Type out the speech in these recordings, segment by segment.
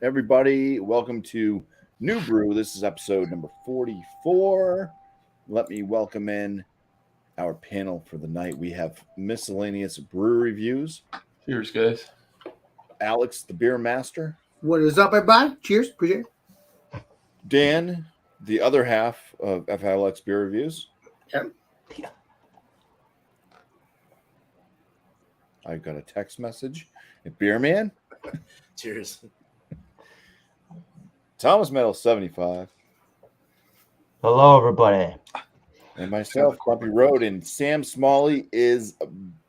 everybody. Welcome to New Brew. This is episode number 44. Let me welcome in our panel for the night. We have miscellaneous brew reviews. Cheers, guys. Alex, the beer master. What is up, everybody? Cheers. Appreciate it. Dan, the other half of FLX Beer Reviews. Yep. I got a text message. Beer Man. Cheers. Thomas Metal 75. Hello, everybody. And myself, Bumpy Road, and Sam Smalley is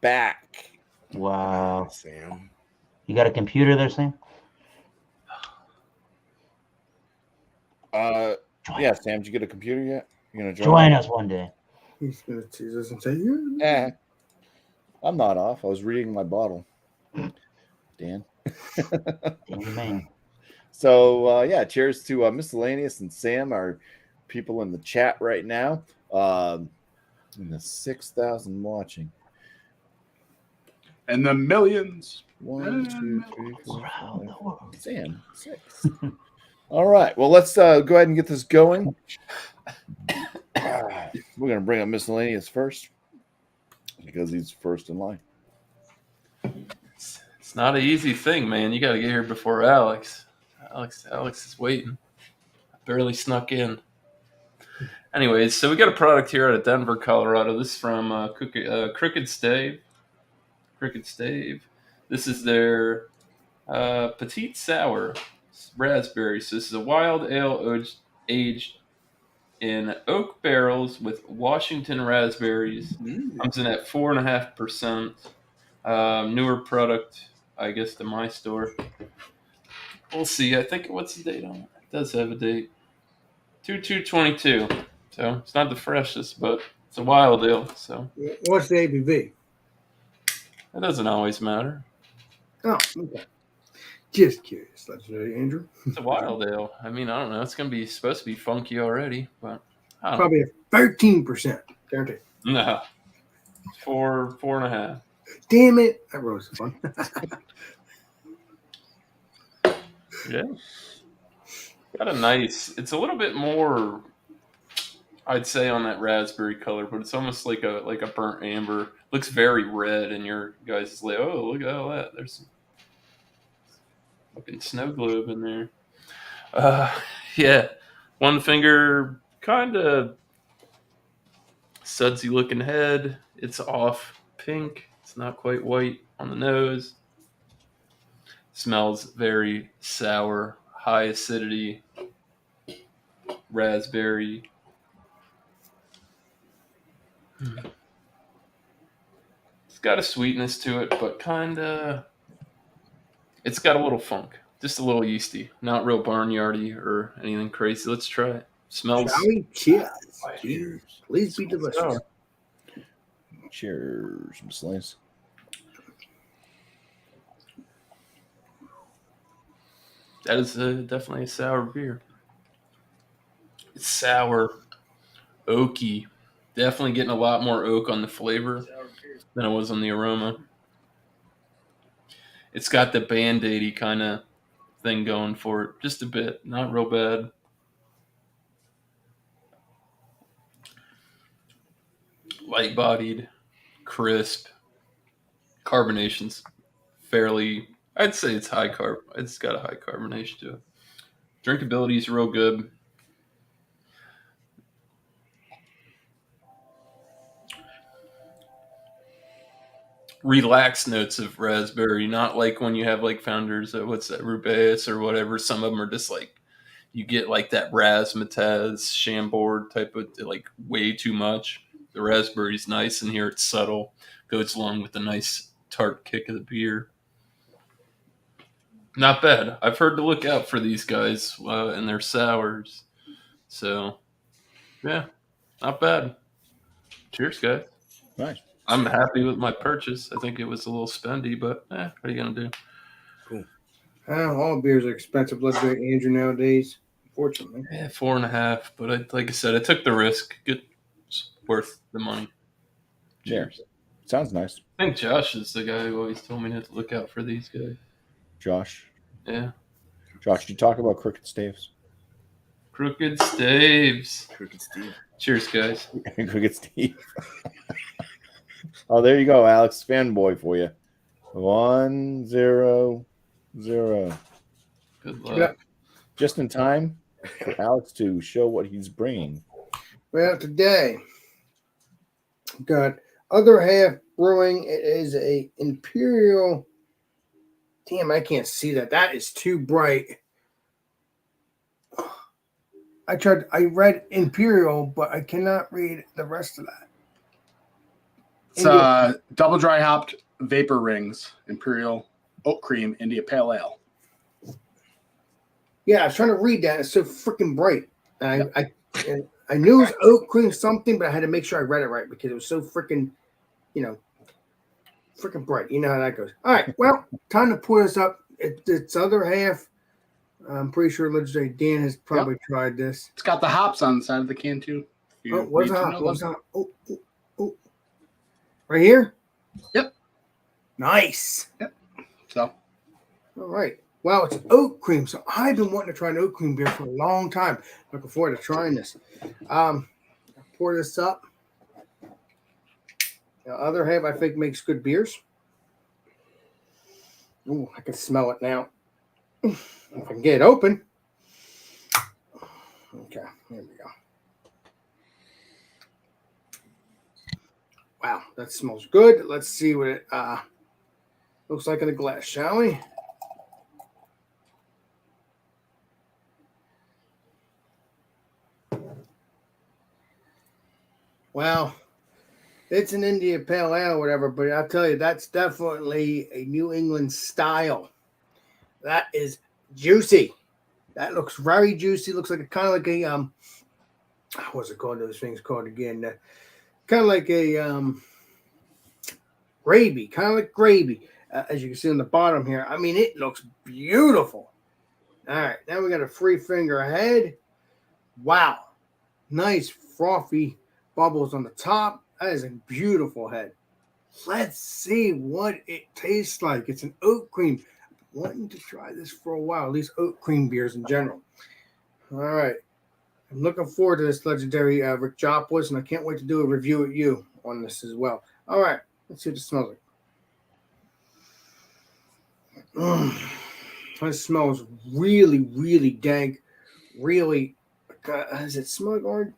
back. Wow. Sam. You got a computer there, Sam? Yeah, Sam, did you get a computer yet? You gonna Join us one day. He's going to tease us and say, yeah. Eh, I'm not off. I was reading my bottle. Dan. Damn man. So, yeah, cheers to Miscellaneous and Sam, our people in the chat right now. And the 6,000 watching. And the millions. 1, 2, 3, 4, Around the 5. world. Sam, 6. All right. Well, let's go ahead and get this going. We're going to bring up Miscellaneous first because he's first in line. It's not an easy thing, man. You got to get here before Alex. Alex is waiting. I barely snuck in. Anyways, so we got a product here out of Denver, Colorado. This is from Crooked Stave. Crooked Stave. This is their Petite Sour Raspberry. So this is a wild ale aged in oak barrels with Washington raspberries. Comes in at 4.5%. Newer product, I guess, to my store. We'll see. I think, what's the date on it? It does have a date. 2/2/22. So it's not the freshest, but it's a wild ale. So What's the ABV? that doesn't always matter. Oh, okay. Just curious. Legendary Andrew. It's a wild ale. I mean, I don't know. It's supposed to be funky already, but I don't know. Probably a 13%. Guaranteed. No. 4.5. Damn it. That rose is fun. Yeah. Got a nice. It's a little bit more, I'd say, on that raspberry color, but it's almost like a burnt amber. Looks very red, and your guys is like, oh, look at all that. There's some fucking snow globe in there. Yeah. One finger, kind of sudsy looking head. It's off pink. It's not quite white on the nose. Smells very sour, high acidity, raspberry. It's got a sweetness to it, but it's got a little funk, just a little yeasty, not real barnyardy or anything crazy. Let's try it. Smells. Shall we? Cheers. Cheers. Please be delicious. sour. Cheers, Miscellaneous. That is definitely a sour beer. It's sour, oaky. Definitely getting a lot more oak on the flavor than it was on the aroma. It's got the Band-Aidy kind of thing going for it. Just a bit. Not real bad. Light-bodied, crisp. Carbonation's fairly... I'd say it's high carb. It's got a high carbonation to it. Drinkability is real good. Relaxed notes of raspberry, not like when you have like Founders, what's that, Rubaeus or whatever. Some of them are just like, you get like that razzmatazz, Chambord type of, like way too much. The raspberry's nice, and here it's subtle. Goes along with the nice tart kick of the beer. Not bad. I've heard to look out for these guys and their sours. So, yeah, not bad. Cheers, guys. Nice. I'm happy with my purchase. I think it was a little spendy, but what are you going to do? Cool. All beers are expensive, Legendary Andrew, nowadays. Unfortunately. Yeah, 4.5. But like I said, I took the risk. Good, it's worth the money. Cheers. Sounds nice. I think Josh is the guy who always told me to look out for these guys. Josh. Yeah. Josh, you talk about crooked staves? Crooked staves. Crooked Steve. Cheers, guys. Crooked Steve. Oh, there you go, Alex. Fanboy for you. 1, 0, 0. Good luck. Yeah. Just in time for Alex to show what he's bringing. Well, today got Other Half Brewing. It is a Imperial. Damn, I can't see that. That is too bright. I read Imperial, but I cannot read the rest of that. It's double dry hopped vapor rings, Imperial oat cream, India Pale Ale. Yeah, I was trying to read that. It's so freaking bright. I knew it was oat cream something, but I had to make sure I read it right because it was so freaking, freaking bright. You know how that goes. All right, well, time to pour this up. It's Other Half. I'm pretty sure Legendary Dan has probably tried this. It's got the hops on the side of the can too. Oh, what's up? What's up? Oh. Right here? Yep. Nice. Yep. So. All right. Wow, it's oat cream. So I've been wanting to try an oat cream beer for a long time. Looking forward to trying this. Pour this up. The Other Half, I think, makes good beers. Ooh, I can smell it now. If I can get it open. Okay, here we go. Wow, that smells good. Let's see what it looks like in the glass, shall we? Well, it's an India Pale Ale or whatever, but I'll tell you, that's definitely a New England style. That is juicy. That looks very juicy. Looks like kind of like a what's it called? Those things called again? Kind of like a gravy. Kind of like gravy, as you can see on the bottom here. I mean, it looks beautiful. All right, now we got a 3-finger head. Wow, nice frothy bubbles on the top. That is a beautiful head. Let's see what it tastes like. It's an oat cream. Wanting to try this for a while, at least oat cream beers in general. All right. I'm looking forward to this legendary Rick Joplis, and I can't wait to do a review with you on this as well. All right. Let's see what it smells like. That smells really, really dank. Really, does it smell like orange?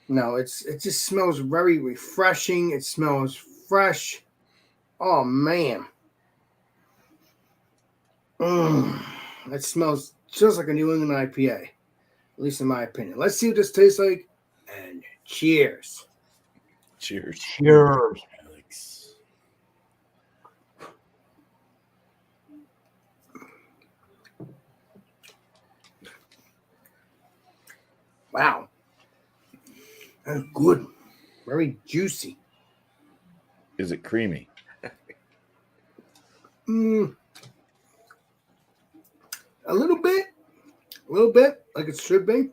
No, it just smells very refreshing. It smells fresh. Oh, man. That smells just like a New England IPA, at least in my opinion. Let's see what this tastes like, and cheers. Cheers. Cheers. Alex. Wow. That's good. Very juicy. Is it creamy? A little bit, like it should be.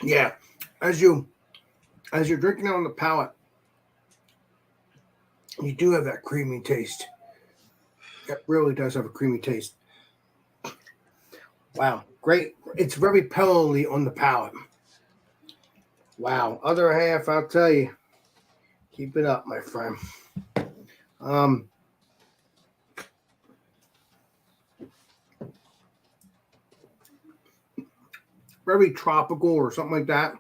Yeah. As you're drinking it on the palate, you do have that creamy taste. It really does have a creamy taste. Wow, great. It's very pillowly on the palate. Wow. Other Half, I'll tell you. Keep it up, my friend. Very tropical or something like that.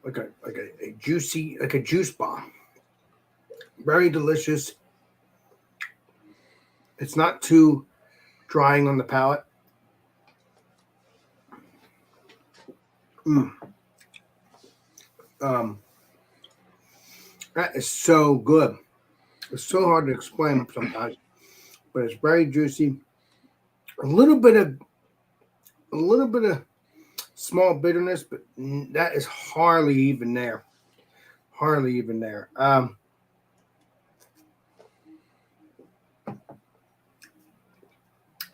Like a juicy, like a juice bomb. Very delicious. It's not too drying on the palate. That is so good. It's so hard to explain sometimes, but it's very juicy. A little bit of small bitterness, but that is hardly even there. Hardly even there.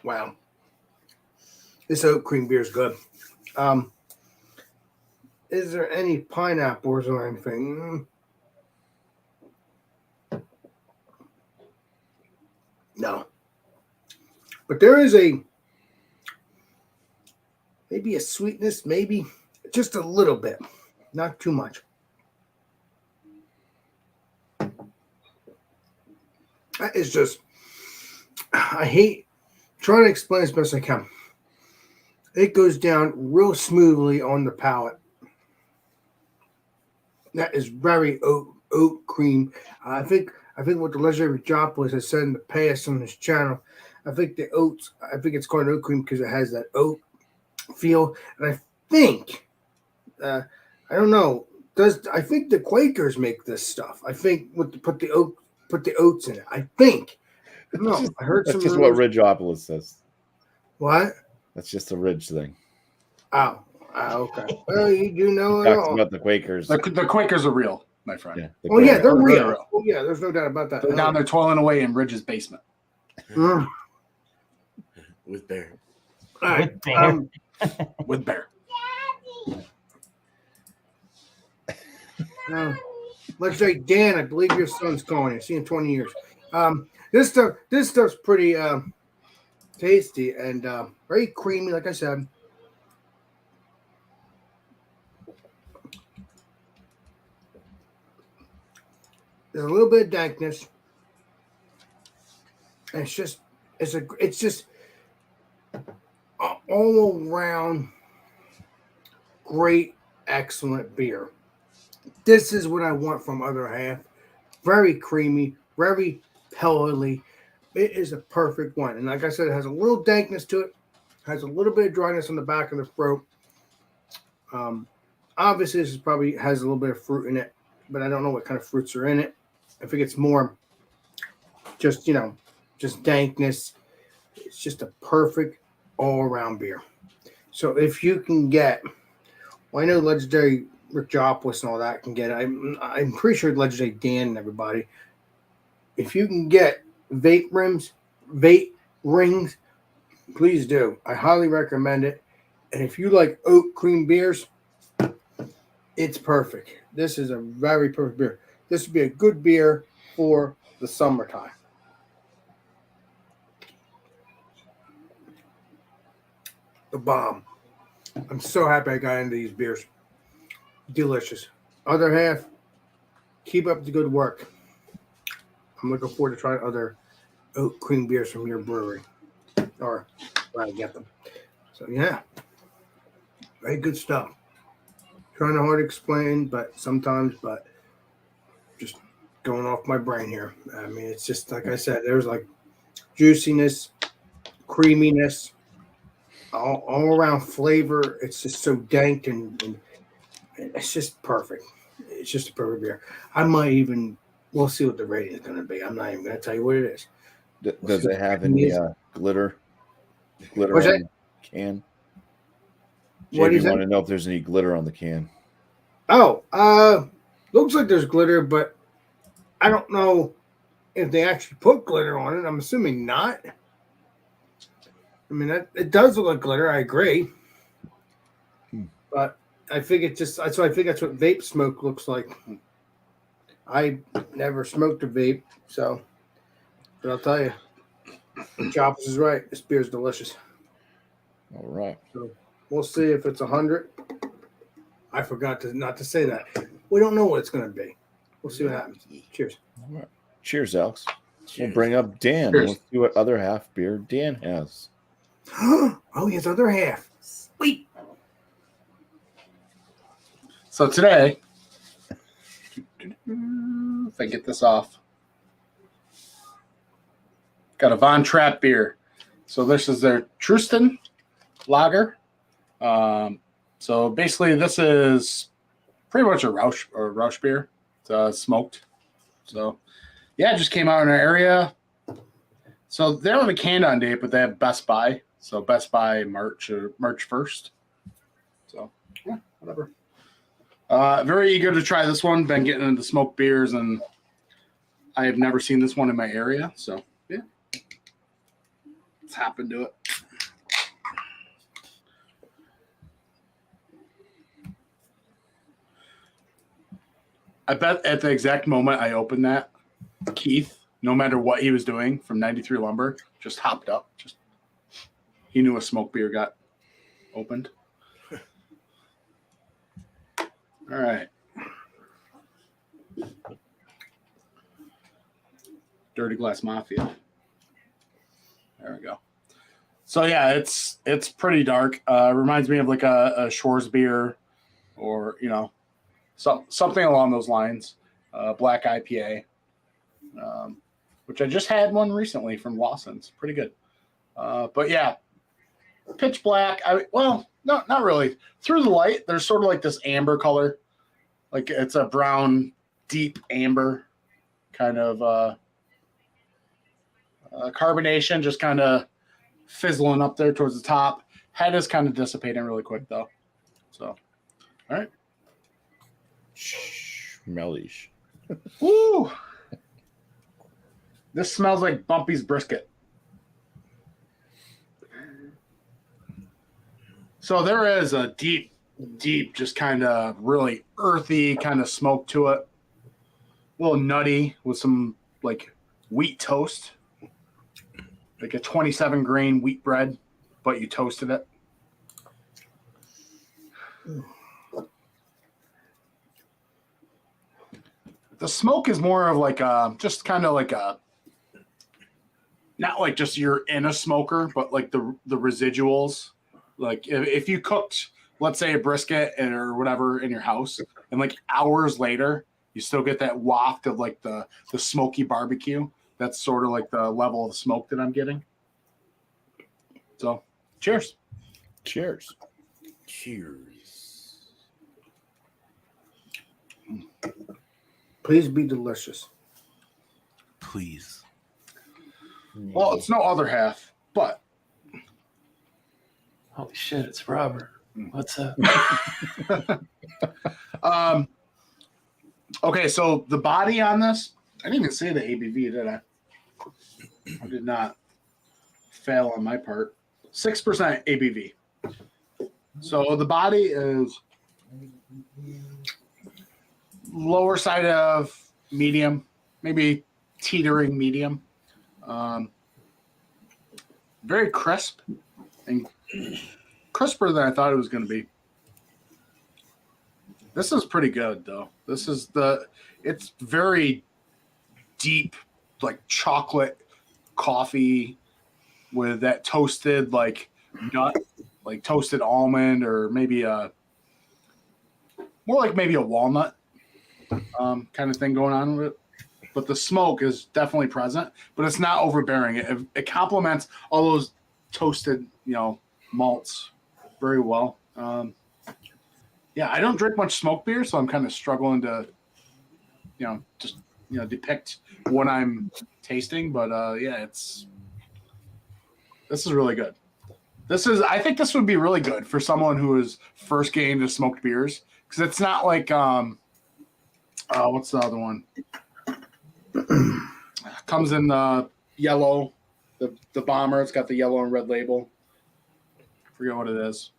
Wow. This oat cream beer is good. Is there any pineapples or anything? No. But there is maybe a sweetness, maybe just a little bit, not too much. That is just, I hate trying to explain as best I can. It goes down real smoothly on the palate. That is very oat cream. I think what the legendary Joplin has said in the past on his channel. I think it's called oat cream because it has that oat feel. And I think, I don't know, I think the Quakers make this stuff. I think put the oats in it. I think. I don't know. I heard That's some just what rumors. Ridgeopolis says. What? That's just a Ridge thing. Oh, okay. Well, you do know He it talks all. about the Quakers. The Quakers are real, my friend. Yeah, the Oh yeah, Quakers. they're They're real. real. Oh yeah, there's no doubt about that. They're down there toiling away in Ridge's basement Mm. With Bear. All right. With Bear. with Bear. Legendary Dan, I believe your son's calling you. See you in 20 years. This stuff's pretty tasty and very creamy, like I said. There's a little bit of dankness. And it's just all around great, excellent beer. This is what I want from Other Half. Very creamy, very pellety. It is a perfect one. And like I said, it has a little dankness to it. Has a little bit of dryness on the back of the throat. Obviously, this probably has a little bit of fruit in it, but I don't know what kind of fruits are in it. I think it's more just dankness. It's just a perfect all-around beer. So if you can get, well, I know Legendary Rick Joplis and all that can get it. I'm pretty sure Legendary Dan and everybody. If you can get vape rings, please do. I highly recommend it. And if you like oat cream beers, it's perfect. This is a very perfect beer. This would be a good beer for the summertime. The bomb. I'm so happy I got into these beers. Delicious. Other Half, keep up the good work. I'm looking forward to trying other oat cream beers from your brewery or where I get them. So, yeah, very good stuff. Trying to hard to explain, but just going off my brain here. I mean, it's just like I said, there's like juiciness, creaminess, all around flavor. It's just so dank and it's just perfect. It's just a perfect beer. We'll see what the rating is going to be. I'm not even going to tell you what it is. Does it have any glitter on the can? What JB, is want it? to know if there's any glitter on the can. Oh, looks like there's glitter, but I don't know if they actually put glitter on it. I'm assuming not. I mean, it does look like glitter. I agree. But I think that's what vape smoke looks like. I never smoked a vape, but I'll tell you, Chops is right. This beer is delicious. All right. So we'll see if it's 100. I forgot not to say that. We don't know what it's going to be. We'll see what happens. Cheers. All right. Cheers, Alex. Cheers. We'll bring up Dan. Cheers. Let's see what Other Half beer Dan has. Oh, he has Other Half. Sweet. So today, if I get this off, got a Von Trapp beer. So this is their Truston lager. So basically, this is pretty much a Roush beer. It's smoked. So yeah, it just came out in our area. So they don't have a can-on date, but they have Best Buy. So Best Buy March 1st. So yeah, whatever. Very eager to try this one. Been getting into smoked beers, and I have never seen this one in my area. So yeah, let's hop into it. I bet at the exact moment I opened that, Keith no matter what he was doing from 93 Lumber, just hopped up. Just he knew a smoke beer got opened. All right. Dirty Glass Mafia. There we go. So yeah, it's pretty dark. Reminds me of like a Shores beer, or something along those lines. Black IPA, which I just had one recently from Lawson's. Pretty good. But yeah, pitch black. No, not really. Through the light, there's sort of like this amber color, like it's a brown, deep amber kind of carbonation, just kind of fizzling up there towards the top. Head is kind of dissipating really quick though. So, all right. Smellish. Woo! This smells like BuMpY-'s brisket. So there is a deep, just kind of really earthy kind of smoke to it. A little nutty with some like wheat toast. Like a 27 grain wheat bread, but you toasted it. The smoke is more of like just kind of like not like just you're in a smoker, but like the residuals. Like if you cooked, let's say, a brisket or whatever in your house, and like hours later, you still get that waft of like the smoky barbecue. That's sort of like the level of smoke that I'm getting. So, cheers. Cheers. Cheers. Please be delicious. Please. Well, it's no other half, but Holy shit, it's Robert. What's up? Okay, so the body on this, I didn't even say the ABV, did I? I did not. Fail on my part. 6% ABV. So the body is lower side of medium, maybe teetering medium. Very crisp and crisper than I thought it was going to be. This is pretty good though. It's very deep, like chocolate coffee with that toasted like nut, like toasted almond, or maybe more like maybe a walnut kind of thing going on with it. But the smoke is definitely present, but it's not overbearing. It complements all those toasted, malts very well. Yeah, I don't drink much smoke beer, so I'm kind of struggling to, just depict what I'm tasting. But yeah, this is really good. I think this would be really good for someone who is first getting into smoked beers, because it's not like what's the other one? Comes in the yellow, the bomber. It's got the yellow and red label. Forget what it is.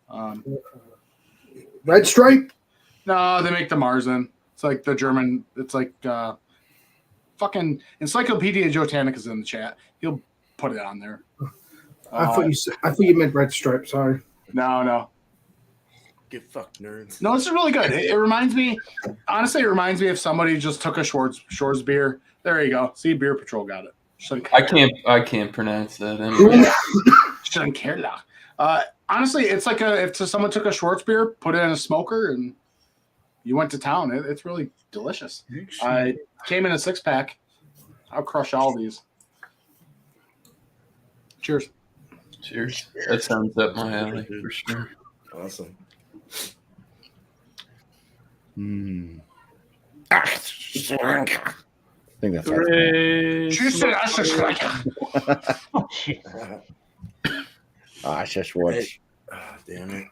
Red Stripe? No, they make the Marzen. It's like the German. It's like fucking Encyclopedia Jotanik is in the chat. He'll put it on there. I thought you meant Red Stripe. Sorry. No. Get fucked, nerds. No, this is really good. It reminds me, honestly, if somebody just took a Shores beer. There you go. See, Beer Patrol got it. I can't pronounce that anyway. Honestly, it's like if someone took a Schwartz beer, put it in a smoker, and you went to town. It's really delicious. I came in a 6-pack. I'll crush all these. Cheers. Cheers. That sounds up my alley for sure. Awesome. I think that's Asha Schwartz. Damn it.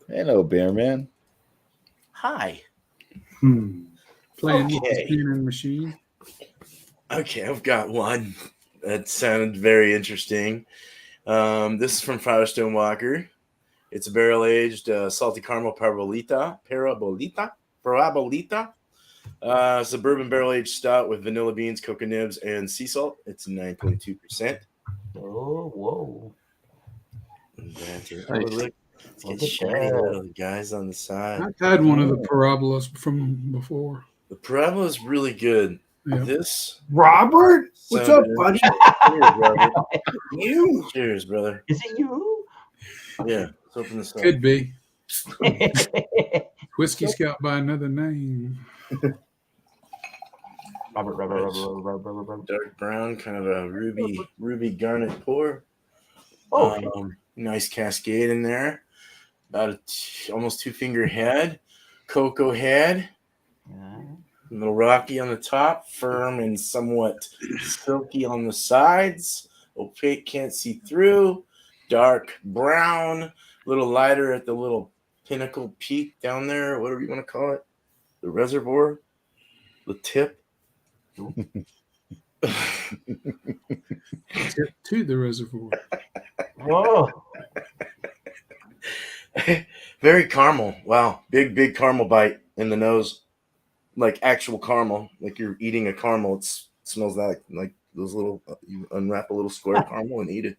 Hello, Bear Man. Hi. Playing with the Okay. spinning machine. Okay, I've got one that sounded very interesting. This is from Firestone Walker. It's a barrel-aged salty caramel parabolita. It's a bourbon barrel aged stout with vanilla beans, cocoa nibs, and sea salt. It's 9.2%. Oh, whoa. That's it. Nice. Oh, look. Let's Look get at shiny that. little guys on the side. I've had one of the parabolas from before. The Parabola is really good. Yeah. This Robert, what's up, sounded- buddy? Cheers, Robert. You? Cheers, brother. Is it you? Yeah, let's open this up. Could be. Whiskey Scout by another name. Robert. Dark brown, kind of a ruby garnet pour. Oh, shit. Nice cascade in there. About almost 2-finger head. Cocoa head. Yeah. A little rocky on the top, firm and somewhat silky on the sides. Opaque, can't see through. Dark brown, a little lighter at the little pinnacle peak down there, whatever you want to call it. The reservoir, the tip. Tip to the reservoir. Whoa. Very caramel. Wow. Big caramel bite in the nose. Like actual caramel. Like you're eating a caramel. It smells like those little, you unwrap a little square caramel and eat it.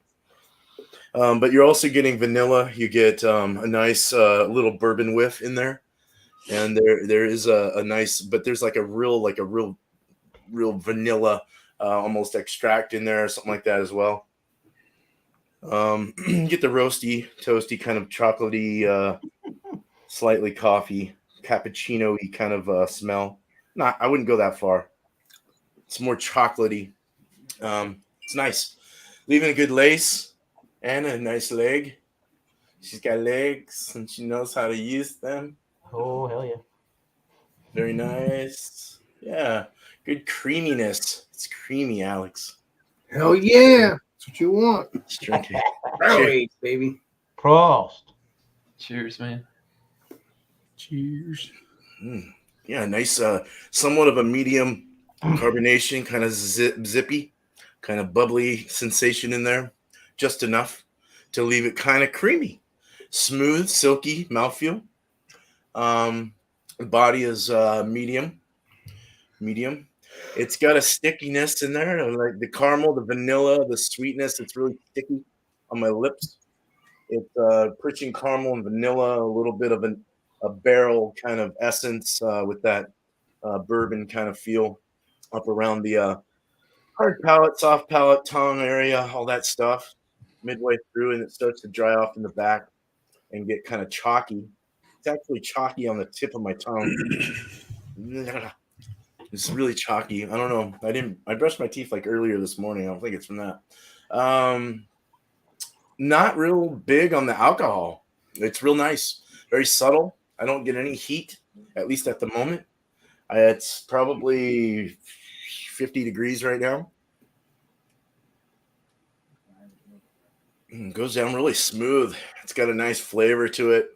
But you're also getting vanilla. You get a nice little bourbon whiff in there. And there is a nice, but there's like a real vanilla almost extract in there or something like that as well. Get the roasty, toasty, kind of chocolatey, slightly coffee, cappuccino-y kind of smell. I wouldn't go that far. It's more chocolatey. It's nice. Leaving a good lace and a nice leg. She's got legs and she knows how to use them. Oh, hell yeah. Very nice. Yeah. Good creaminess. It's creamy, Alex. Hell yeah. That's what you want. Let's drink it. Barrel aged, baby. Prost. Cheers, man. Cheers. Yeah, nice, somewhat of a medium carbonation, kind of zippy, kind of bubbly sensation in there. Just enough to leave it kind of creamy. Smooth, silky mouthfeel. The body is medium. It's got a stickiness in there, like the caramel, the vanilla, the sweetness. It's really sticky on my lips. It's pushing caramel and vanilla, a little bit of a barrel kind of essence with that bourbon kind of feel up around the hard palate, soft palate, tongue area, all that stuff. Midway through, and it starts to dry off in the back and get kind of chalky. It's actually chalky on the tip of my tongue. It's really chalky. I don't know. I brushed my teeth like earlier this morning. I don't think it's from that. Not real big on the alcohol. It's real nice. Very subtle. I don't get any heat, at least at the moment. It's probably 50 degrees right now. Goes down really smooth. It's got a nice flavor to it.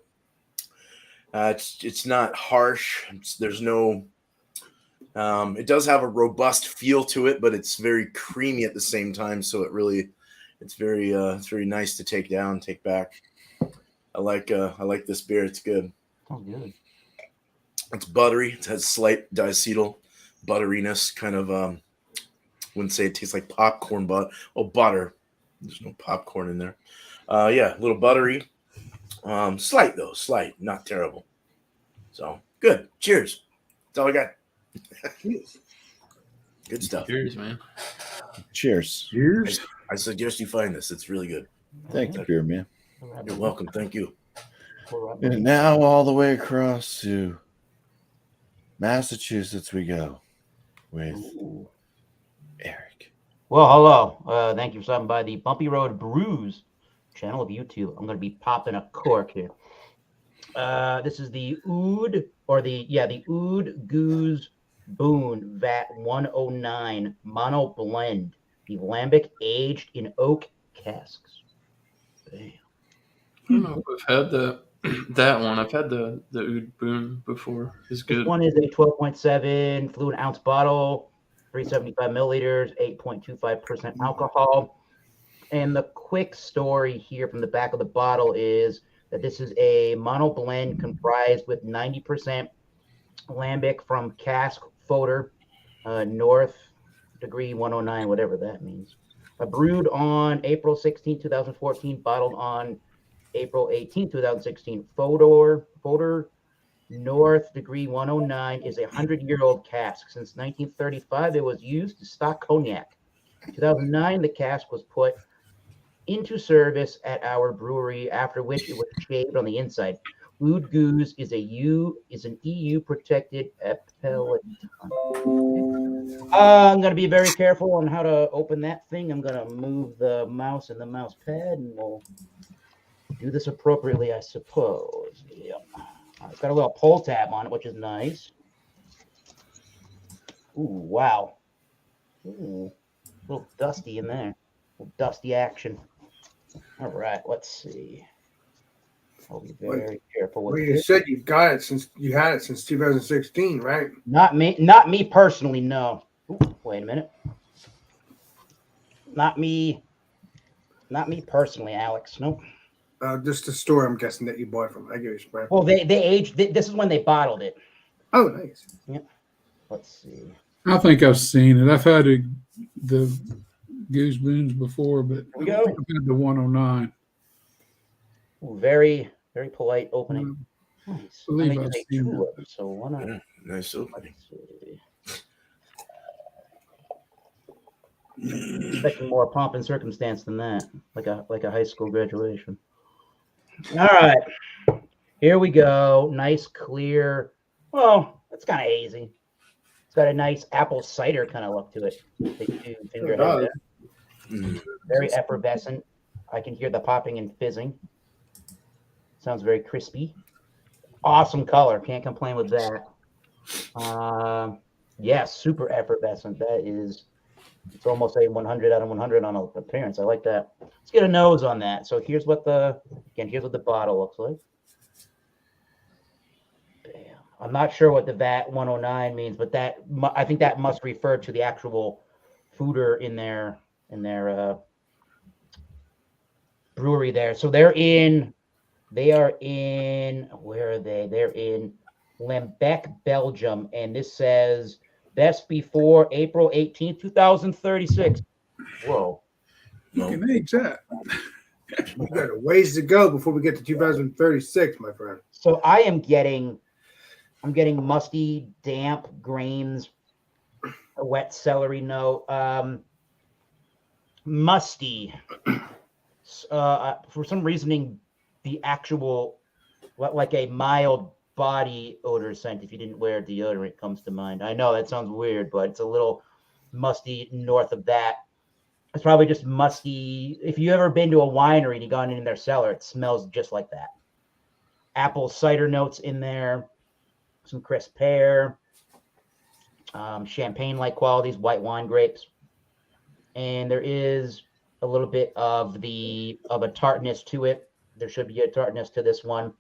It's not harsh. There's no. It does have a robust feel to it, but it's very creamy at the same time. So it's very nice to take back. I like this beer. It's good. Sounds good. It's buttery. It has slight diacetyl butteriness. Kind of. Wouldn't say it tastes like popcorn, but butter. There's no popcorn in there. Yeah, a little buttery. Slight, not terrible. So good. Cheers. That's all I got. Good stuff. Cheers, man. Cheers. Cheers. I suggest you find this. It's really good. Thank you, beer man. You're welcome. Thank you. And now all the way across to Massachusetts we go with Eric. Well, hello. Thank you for stopping by the Bumpy Road Brews channel of YouTube. I'm going to be popping a cork here. This is the Oud Goose Boon Vat 109 Mono Blend, the lambic aged in oak casks. Damn. I don't know if I've had that one. I've had the Oud Boon before. It's good. This one is a 12.7 fluid ounce bottle, 375 milliliters, 8.25% alcohol. And the quick story here from the back of the bottle is that this is a mono blend comprised with 90% lambic from cask Fodor, North, degree 109, whatever that means. Brewed on April 16, 2014, bottled on April 18, 2016. Fodor, North, degree 109, is a 100-year-old cask. Since 1935, it was used to stock cognac. In 2009, the cask was put into service at our brewery, after which it was shaved on the inside. Oud Goose is an EU protected appellate. I'm going to be very careful on how to open that thing. I'm going to move the mouse and the mouse pad, and we'll do this appropriately, I suppose. Yep. It's got a little pull tab on it, which is nice. Ooh, wow. Ooh, a little dusty in there. A little dusty action. All right, let's see. I'll be very careful with you this. said you had it since 2016, right? Not me personally, no. Ooh, wait a minute. Not me personally, Alex. Nope. Just the store, I'm guessing, that you bought from. I give you spread. Well, they aged. This is when they bottled it. Oh, nice. Yeah. Let's see. I think I've seen it. I've had the Goose Boons before, but I don't think I've had the 109. Ooh, very, very polite opening. Nice. I believe think I've it's a seen tulip, that. so why not? Yeah, nice opening. Expecting more pomp and circumstance than that, like a high school graduation. All right, here we go. Nice, clear. Well, it's kind of hazy. It's got a nice apple cider kind of look to it. Big finger head there. Very effervescent. I can hear the popping and fizzing. Sounds very crispy. Awesome color. Can't complain with that. Yeah, super effervescent. It's almost a 100 out of 100 on appearance. I like that. Let's get a nose on that. So here's what the bottle looks like. Bam. I'm not sure what the VAT 109 means, but I think that must refer to the actual fooder in their brewery there. So they are in where are they? They're in Lambic, Belgium, and this says best before April 18th, 2036. Whoa. You can age that. We got a ways to go before we get to 2036, my friend. So I'm getting musty, damp grains, a wet celery note, musty. For some reasoning, the actual, like a mild body odor scent, if you didn't wear deodorant, comes to mind. I know that sounds weird, but it's a little musty north of that. It's probably just musty. If you've ever been to a winery and you've gone in their cellar, it smells just like that. Apple cider notes in there, some crisp pear, champagne-like qualities, white wine grapes. And there is a little bit of a tartness to it. There should be a tartness to this one,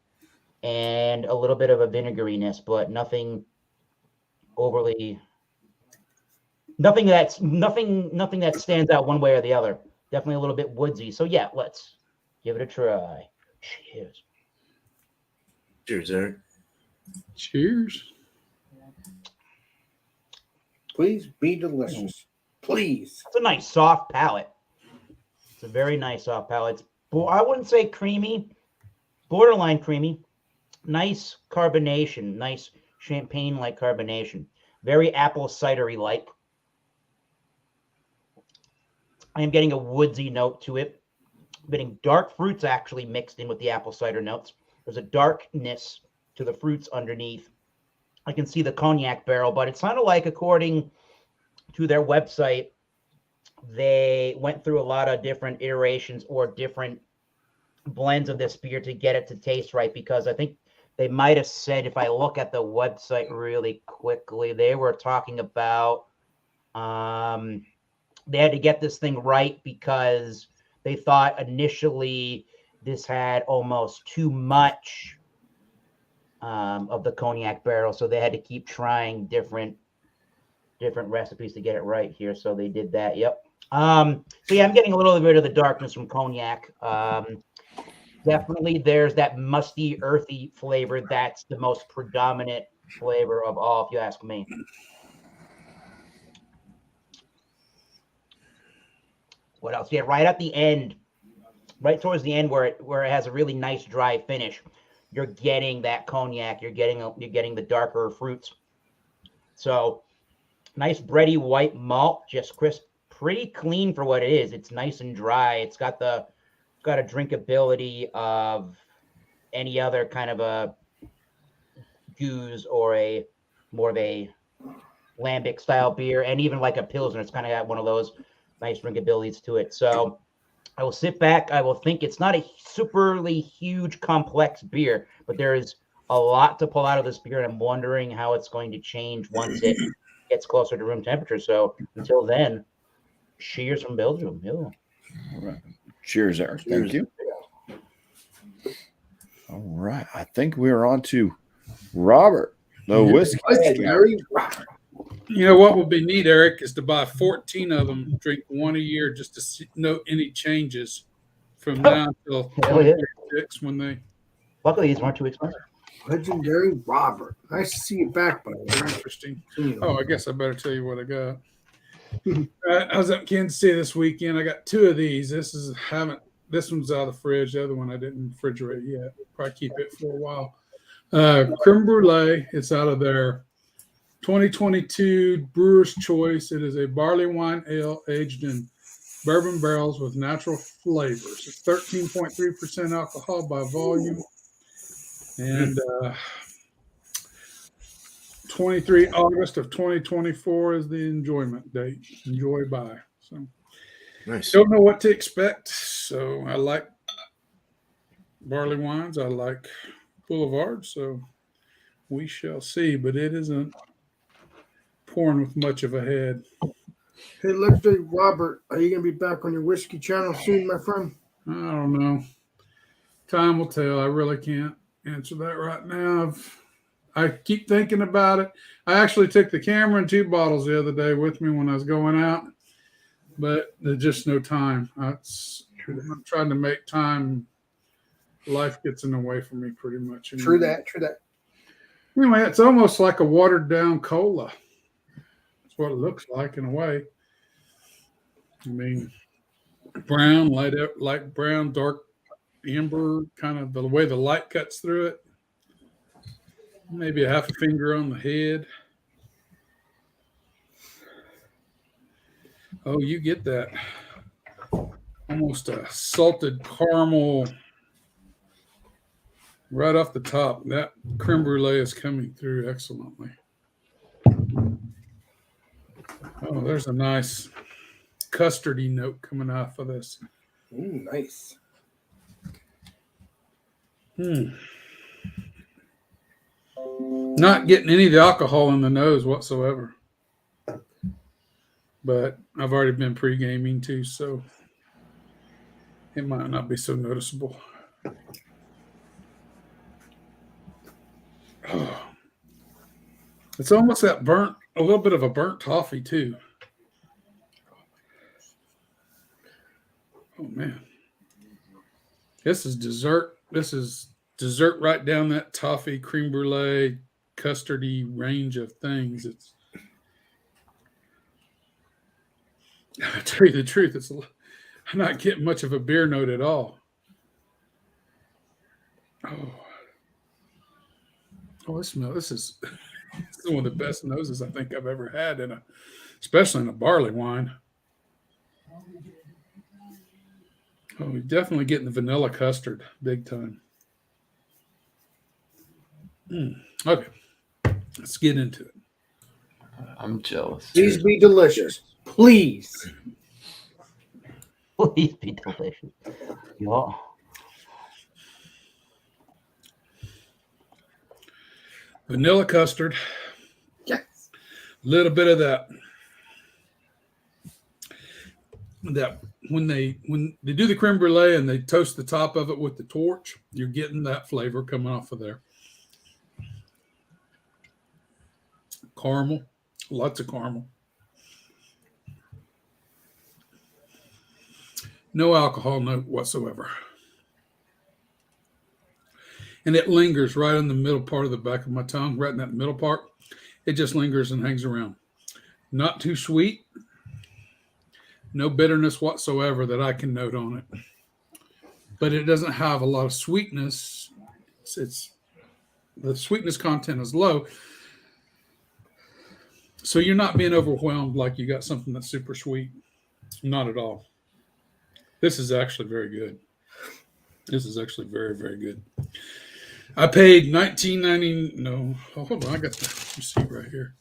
and a little bit of a vinegariness, but nothing that stands out one way or the other. Definitely a little bit woodsy. So yeah, let's give it a try. Cheers. Cheers, Eric. Cheers. Please be delicious. Please. It's a nice soft palate. It's a very nice soft palate. I wouldn't say creamy, borderline creamy. Nice carbonation, nice champagne-like carbonation. Very apple cidery like. I am getting a woodsy note to it. I'm getting dark fruits actually mixed in with the apple cider notes. There's a darkness to the fruits underneath. I can see the cognac barrel, but it sounded like, according to their website, they went through a lot of different iterations or different blends of this beer to get it to taste right, because I think they might have said, if I look at the website really quickly, they were talking about they had to get this thing right because they thought initially this had almost too much of the cognac barrel, so they had to keep trying different recipes to get it right here. So they did that. Yep. So yeah, I'm getting a little bit of the darkness from cognac. Definitely there's that musty, earthy flavor that's the most predominant flavor of all, if you ask me. What else? Yeah, right at the end, right towards the end where it has a really nice dry finish, you're getting that cognac. You're getting the darker fruits. So nice bready white malt, just crisp, pretty clean for what it is. It's nice and dry. It's got a drinkability of any other kind of a goose or a more of a lambic style beer, and even like a pilsner. It's kind of got one of those nice drinkabilities to it. So I will sit back. I will think it's not a superly huge, complex beer, but there is a lot to pull out of this beer, and I'm wondering how it's going to change once it gets closer to room temperature. So until then, cheers from Belgium. Yeah. All right. Cheers, Eric. Thank you. All right. I think we're on to Robert, the whiskey. Legendary Robert. You know what would be neat, Eric, is to buy 14 of them, drink one a year, just to note any changes from now until Hell yeah. 2036 when they. Luckily, these weren't too expensive. Legendary Robert. Nice to see you back, buddy. Interesting. Oh, I guess I better tell you what I got. I was up in Kansas City this weekend. I got two of these. This one's out of the fridge. The other one I didn't refrigerate yet. Probably keep it for a while. Creme Brulee. It's out of their 2022 Brewer's Choice. It is a barley wine ale aged in bourbon barrels with natural flavors. It's 13.3% alcohol by volume. And 23 August of 2024 is the enjoyment date. Enjoy by. So Nice. don't know what to expect. So I like barley wines. I like Boulevard. So we shall see. But it isn't pouring with much of a head. Hey, Legendary Robert, are you going to be back on your whiskey channel soon, my friend? I don't know. Time will tell. I really can't answer that right now. I keep thinking about it. I actually took the camera and 2 bottles the other day with me when I was going out, but there's just no time. I'm trying to make time. Life gets in the way for me pretty much. True that. Anyway, it's almost like a watered down cola. That's what it looks like in a way. I mean, brown, light brown, dark amber, kind of the way the light cuts through it. Maybe a half a finger on the head. Oh, you get that almost a salted caramel right off the top. That creme brulee is coming through excellently. Oh, there's a nice custardy note coming off of this. Ooh, nice. Not getting any of the alcohol in the nose whatsoever. But I've already been pre-gaming too, so it might not be so noticeable. Oh. It's almost that a little bit of a burnt toffee too. Oh man. This is dessert. This is dessert right down that toffee, creme brulee, custardy range of things. I'll tell you the truth, I'm not getting much of a beer note at all. Oh, this is one of the best noses I think I've ever had especially in a barley wine. Oh, you're definitely getting the vanilla custard big time. Okay, let's get into it. I'm jealous. Please be delicious. Please. Please be delicious. Yeah. Vanilla custard. Yes. A little bit of that when they do the creme brulee and they toast the top of it with the torch, you're getting that flavor coming off of there. Caramel, lots of caramel. No alcohol note whatsoever. and it lingers right in the middle part of the back of my tongue, right in that middle part. It just lingers and hangs around. Not too sweet. No bitterness whatsoever that I can note on it. But it doesn't have a lot of sweetness. It's the sweetness content is low. So you're not being overwhelmed like you got something that's super sweet. Not at all. This is actually very good. This is actually very, very good. I paid $19.90. No, hold on. I got the receipt right here.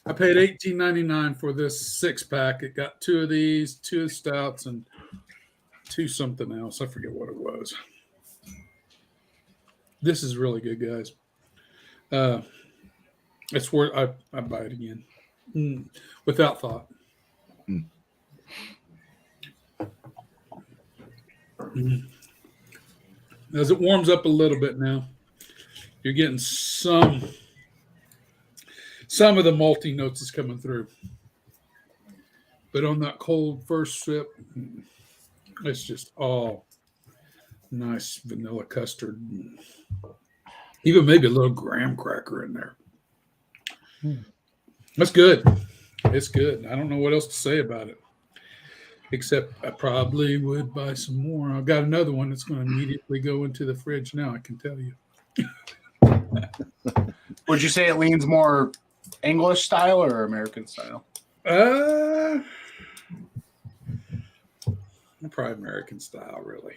I paid $18.99 for this 6-pack. It got 2 of these, 2 stouts, and 2 something else. I forget what it was. This is really good, guys. It's worth. I buy it again, without thought. As it warms up a little bit now, you're getting some of the malty notes is coming through. But on that cold first sip, it's just all nice vanilla custard. Even maybe a little graham cracker in there. That's good. It's good. I don't know what else to say about it. Except I probably would buy some more. I've got another one that's going to immediately go into the fridge now, I can tell you. Would you say it leans more English style or American style? Probably American style, really.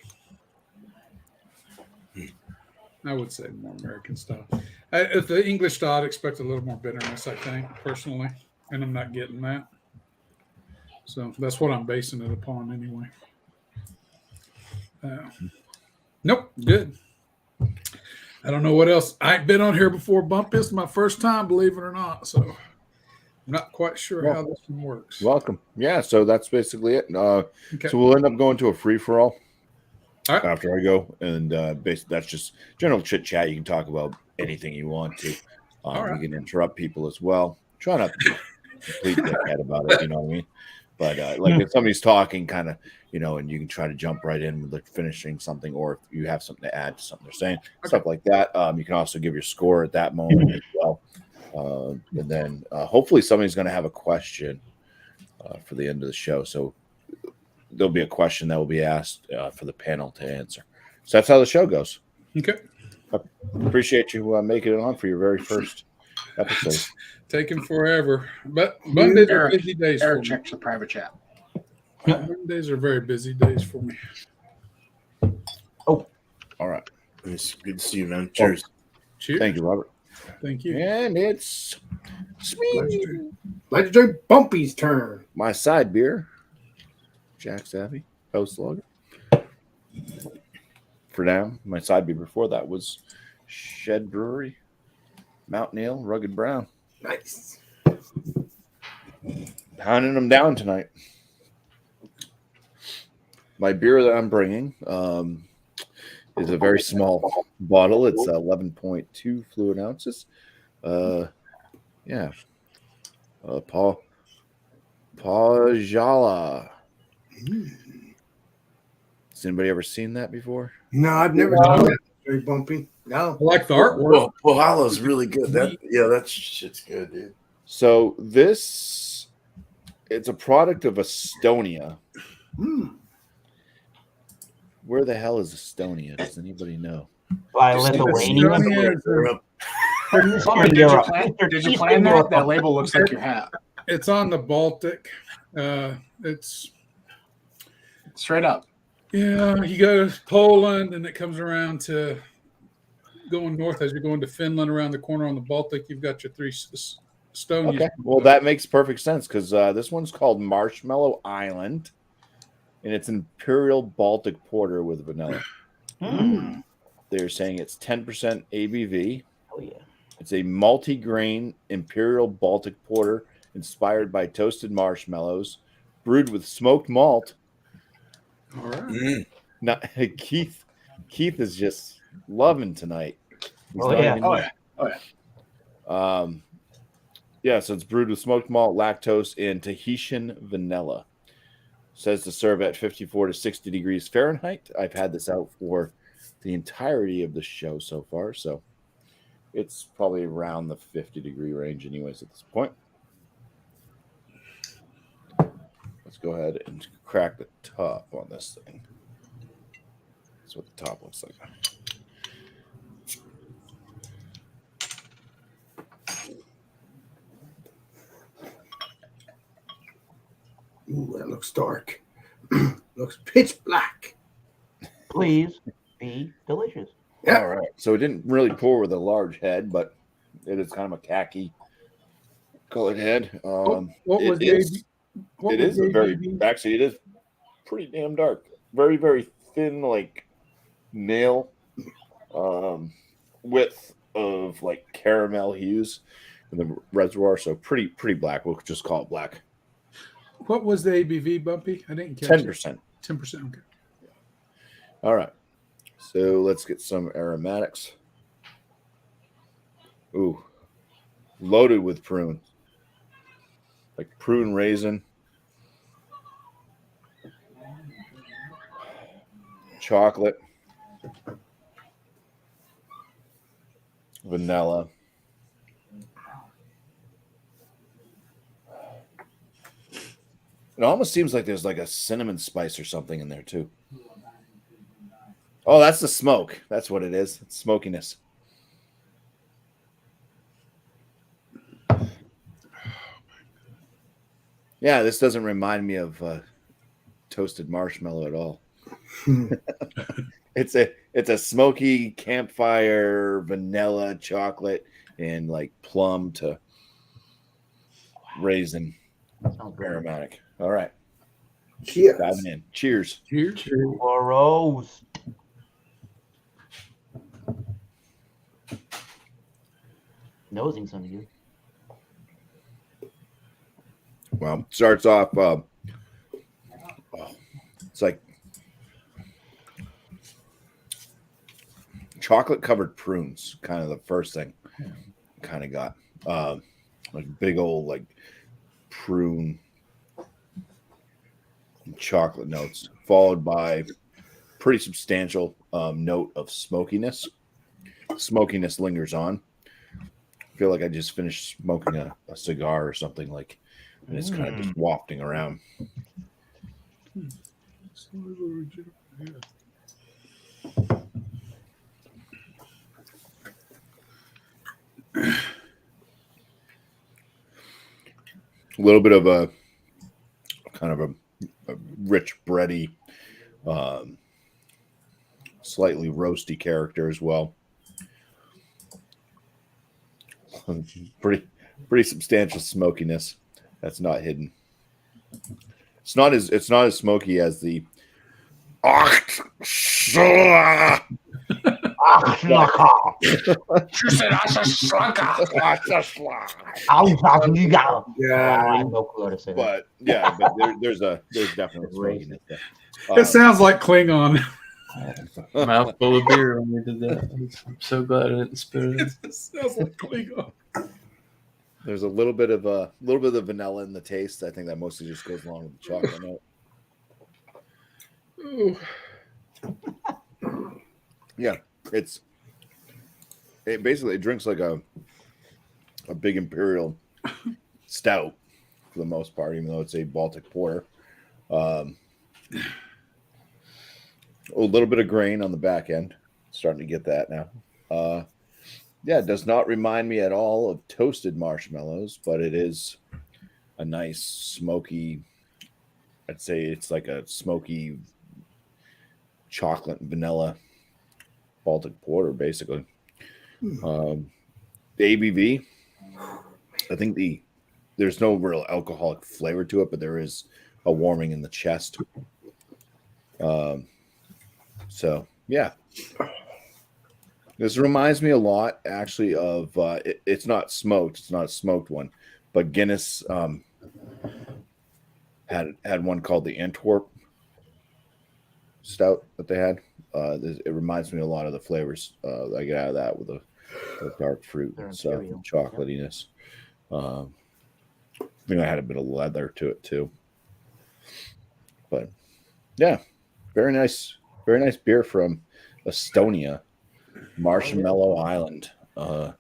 I would say more American style. If the English style, I'd expect a little more bitterness, I think, personally. And I'm not getting that. So that's what I'm basing it upon anyway. Nope, good. I don't know what else. I ain't been on here before. BuMpy is my first time, believe it or not. So I'm not quite sure how this one works. Welcome. Yeah, so that's basically it. Okay. So we'll end up going to a free-for-all All right. after I go. And basically that's just general chit-chat. You can talk about anything you want to. All right. You can interrupt people as well. Try not to be complete dickhead about it, you know what I mean? But like if somebody's talking kind of, you know, and you can try to jump right in with like finishing something, or if you have something to add to something they're saying, stuff like that. You can also give your score at that moment as well. And then hopefully somebody's going to have a question for the end of the show. So there'll be a question that will be asked for the panel to answer. So that's how the show goes. Okay. I appreciate you making it on for your very first episode. Taking forever. But Mondays are busy days for Eric me. checks the private chat. Mondays are very busy days for me. All right. It's good to see you, man. Cheers. Cheers. Thank you, Robert. Thank you. And it's Legendary BuMpy's turn. my side beer, Jack Savvy, Post Lager. For now, my side beer before that was Shed Brewery, Mountain Ale, Rugged Brown. Nice. Pounding them down tonight. My beer that I'm bringing is a very small bottle. It's 11.2 fluid ounces. Pajala. Has anybody ever seen that before? No, I've never seen that. Very BuMpy. No. I like the artwork. Well, Pohala's really good. That shit's good, dude. So it's a product of Estonia. Where the hell is Estonia? Does anybody know? By Lithuania. Did you plan that? That label looks like your hat. It's on the Baltic. It's Straight up. yeah. You go to Poland, and it comes around to going north as you're going to Finland. Around the corner on the Baltic, you've got your 3 Estonias. Okay. Well, that makes perfect sense because this one's called Marshmallow Island, and it's Imperial Baltic Porter with vanilla. They're saying it's 10% ABV. Oh yeah. It's a multi-grain Imperial Baltic Porter inspired by toasted marshmallows, brewed with smoked malt. All right. Now, Keith is just loving tonight. He's Oh, not yeah. even- Yeah, so it's brewed with smoked malt, lactose, and Tahitian vanilla. Says to serve at 54 to 60 degrees Fahrenheit. I've had this out for the entirety of the show so far. So it's probably around the 50-degree range, anyways, at this point. Let's go ahead and crack the top on this thing. That's what the top looks like. Ooh, that looks dark. Looks pitch black. Please be delicious. Yeah. All right. So it didn't really pour with a large head, but it is kind of a khaki colored head. What it was is- the what it was is a the very ABV? actually it is pretty damn dark. Very, very thin, like nail width of like caramel hues in the reservoir. So pretty black. We'll just call it black. What was the ABV, Bumpy? I didn't catch 10%. 10%. Okay. All right. So let's get some aromatics. Ooh. Loaded with prune. Like prune raisin. Chocolate. Vanilla. It almost seems like there's like a cinnamon spice or something in there too. Oh, that's the smoke. That's what it is. It's smokiness. Yeah, this doesn't remind me of toasted marshmallow at all. It's a smoky campfire vanilla chocolate and like plum to raisin Sounds good. aromatic. All right, Cheers. diving in. Cheers. Cheers. Gross. Nosing some of you. Well, starts off. It's like chocolate covered prunes. Kind of the first thing. Kind of got like big old like prune chocolate notes, followed by pretty substantial note of smokiness. Smokiness lingers on. I feel like I just finished smoking a cigar or something like, and it's kind of just wafting around. A little bit of a kind of a rich bready, slightly roasty character as well. Pretty substantial smokiness that's not hidden. It's not as smoky as the Yeah. No clue how to say that. but yeah, but there's definitely smokiness there. It sounds like Klingon. Mouthful of beer when we did that. I'm so glad I didn't spit it. It sounds like Klingon. There's a little bit of the vanilla in the taste. I think that mostly just goes along with the chocolate note. Ooh. Yeah, it basically drinks like a big imperial stout for the most part, even though it's a Baltic porter. A little bit of grain on the back end. Starting to get that now. Yeah, it does not remind me at all of toasted marshmallows, but it is a nice smoky. I'd say it's like a smoky chocolate and vanilla Baltic porter, basically. The ABV, I think there's no real alcoholic flavor to it, but there is a warming in the chest. So yeah, this reminds me a lot, actually, of it's not smoked. It's not a smoked one, but Guinness had one called the Antwerp stout that they had. It reminds me a lot of the flavors I get out of that with the dark fruit and stuff, and chocolatiness. I think I had a bit of leather to it too. But yeah, very nice beer from Estonia, Marshmallow Island. Can't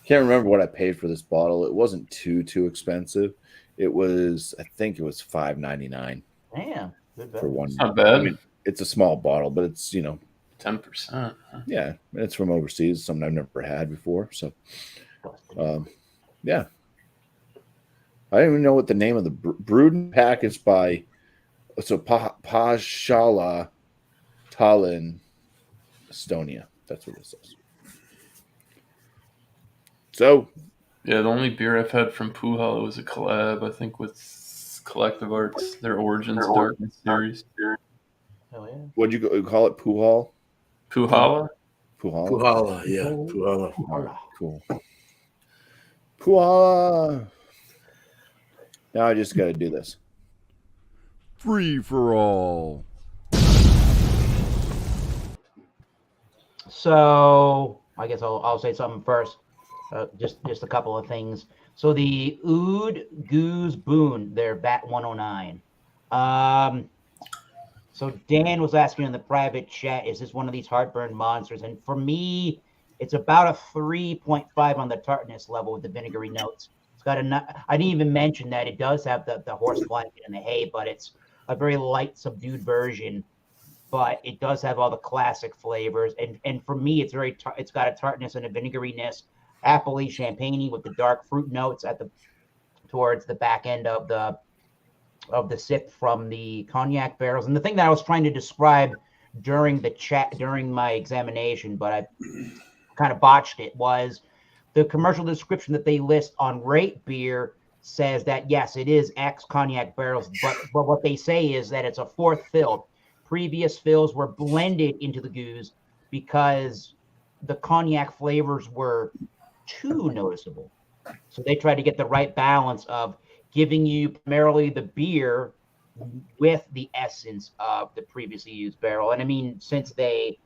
remember what I paid for this bottle. It wasn't too expensive. I think it was $5.99 Damn, good for value. one. Not bad. I mean, it's a small bottle, but it's 10%. yeah, it's from overseas, something I've never had before. So, yeah, I don't even know what the name of the brewed and packaged by. So Pashala, Tallinn, Estonia. That's what it says. So, Yeah, the only beer I've had from Puhala was a collab, I think, with Collective Arts, their Origins Darkness series. Oh yeah. what'd you call it? Puhal? Puhala? Puhala? Puhala, yeah, Puhala. All right, cool. Puhala. Now I just got to do this. Free for all. So I guess I'll say something first. Just a couple of things. So the Oud Goose Boon, they're BAT 109. So Dan was asking in the private chat, is this one of these heartburn monsters? And for me, it's about a 3.5 on the tartness level with the vinegary notes. It's got I didn't even mention that it does have the horse blanket and the hay, but it's a very light, subdued version. But it does have all the classic flavors, and for me, it's it's got a tartness and a vinegariness, appley, champagne with the dark fruit notes towards the back end of the sip from the cognac barrels. And the thing that I was trying to describe during my examination, but I kind of botched it, was the commercial description that they list on Rate Beer says that yes, it is X cognac barrels, but what they say is that it's a fourth fill. Previous fills were blended into the goose because the cognac flavors were too noticeable. So they tried to get the right balance of giving you primarily the beer with the essence of the previously used barrel. And I mean, since they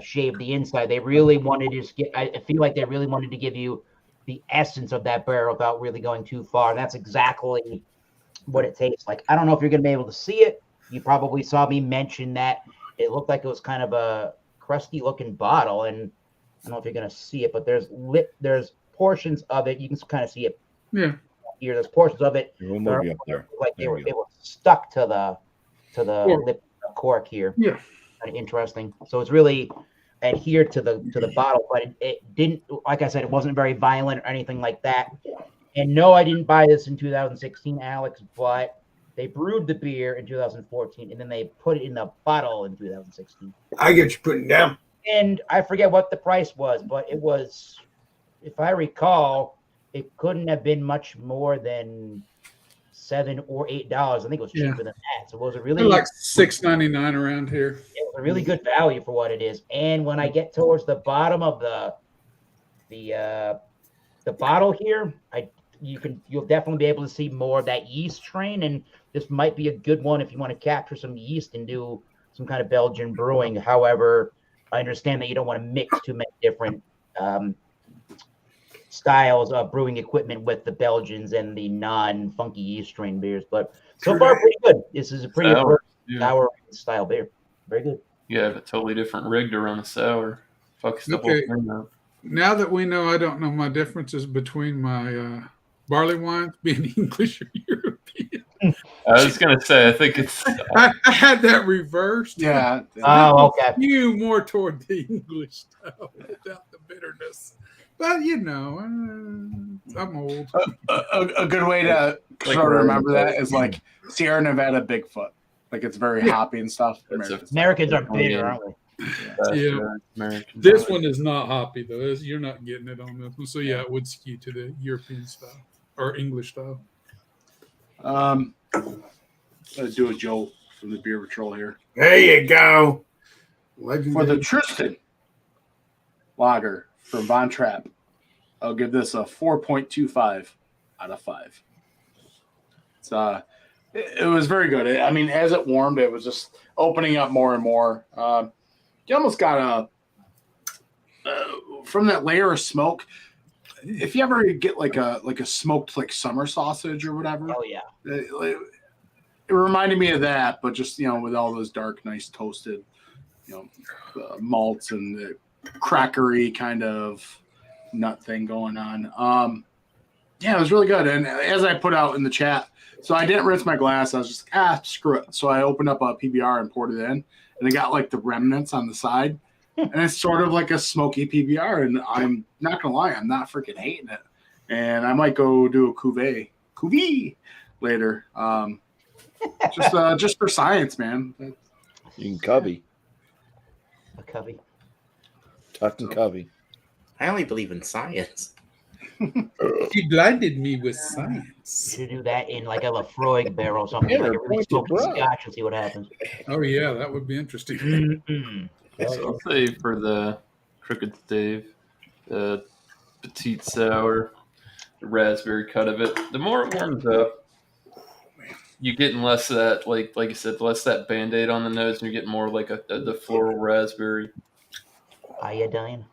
shaved the inside, they really wanted to I feel like they really wanted to give you the essence of that barrel without really going too far. And that's exactly what it tastes like. I don't know if you're going to be able to see it. You probably saw me mention that it looked like it was kind of a crusty looking bottle. And I don't know if you're going to see it, but there's portions of it. You can kind of see it. Yeah. Here, there's portions of it We'll move you up there. like it was stuck to the lip cork here. Yeah. Kind of interesting. So it's really adhered to the bottle, but it didn't. Like I said, it wasn't very violent or anything like that. And no, I didn't buy this in 2016, Alex, but they brewed the beer in 2014, and then they put it in the bottle in 2016. I get you putting down. And I forget what the price was, but it was, if I recall, it couldn't have been much more than $7 or $8. I think it was cheaper than that. So it was a really like $6.99 around here. It was a really good value for what it is. And when I get towards the bottom of the bottle here, you'll definitely be able to see more of that yeast train, and this might be a good one if you want to capture some yeast and do some kind of Belgian brewing. However, I understand that you don't want to mix too many different styles of brewing equipment with the Belgians and the non-funky yeast strain beers. But so far, pretty good. This is a pretty sour style beer. Very good. You have a totally different rig to run a sour. Fucks the whole thing up. Now that we know, I don't know my differences between my barley wines being English or European. I was going to say, I think it's... I had that reversed. Yeah. Oh, okay. You more toward the English style without the bitterness. But, I'm old. A good way to sort of remember that is like Sierra Nevada Bigfoot. Like it's very hoppy and stuff. Americans are bitter, aren't we? Yeah. This one is not hoppy, though. You're not getting it on this one. So, yeah, it would skew to the European style or English style. Let's do a Joe from the Beer Patrol here. There you go. Legendary. For the Tristan Lager from Von Trapp, I'll give this a 4.25 out of 5. It's it was very good. I mean, as it warmed, it was just opening up more and more. You almost got from that layer of smoke. If you ever get like a smoked like summer sausage or whatever, oh yeah, it reminded me of that, but just with all those dark, nice toasted malts and the crackery kind of nut thing going on. Yeah, it was really good. And as I put out in the chat, so I didn't rinse my glass. I was just like, screw it. So I opened up a PBR and poured it in, and it got like the remnants on the side. And it's sort of like a smoky PBR. And I'm not going to lie, I'm not freaking hating it. And I might go do a cuvee later. Just for science, man. You can cubby. A cubby. Tuck and cubby. I only believe in science. He blinded me with science. You should do that in like a Lafroig barrel or something, Yeah, like a really pointed smoky brow. scotch, and see what happens. Oh yeah, that would be interesting. Mm-mm. So I'll say for the Crooked Stave, the petite sour, the raspberry cut of it. The more it warms up, you're getting less of that, like I said, less that Band-Aid on the nose, and you're getting more like the floral raspberry. Iodine.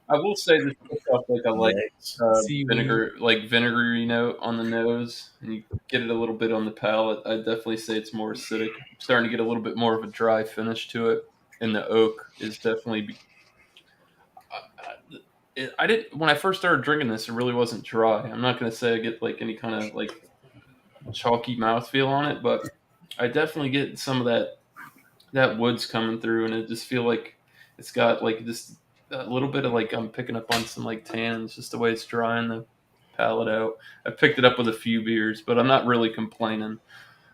I will say this stuff like I like Seaweed. vinegar, like vinegary note on the nose, and you get it a little bit on the palate. I definitely say it's more acidic. I'm starting to get a little bit more of a dry finish to it, and the oak is definitely. I didn't when I first started drinking this. It really wasn't dry. I'm not going to say I get like any kind of like chalky mouthfeel on it, but I definitely get some of that woods coming through, and I just feel like it's got like just a little bit of like I'm picking up on some like tannins, just the way it's drying the palate out. I picked it up with a few beers, but I'm not really complaining.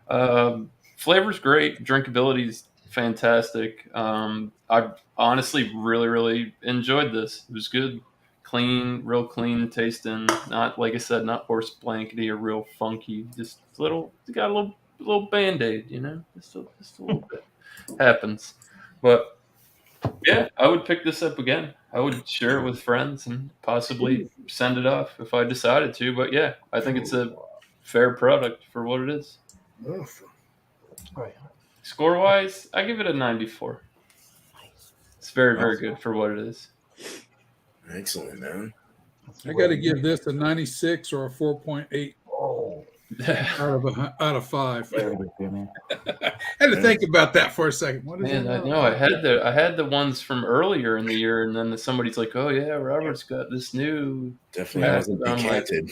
Flavor's great, drinkability is fantastic. I honestly really enjoyed this. It was good, clean, real clean tasting. Not like I said, not horse blankety or real funky. Just little, it got a little Band-Aid, just a little bit happens. But yeah, I would pick this up again. I would share it with friends and possibly send it off if I decided to. But yeah, I think it's a fair product for what it is. Awesome. Right. Score-wise, I give it a 94. It's very good for what it is. Excellent, man. I got to give this a 96 or a 4.8 Oh, out of 5. very good beer, man. I had to think about that for a second. What is Man, it? I know. I had the ones from earlier in the year, and then somebody's like, "Oh yeah, Robert's got this new." Definitely wasn't I'm like, decanted.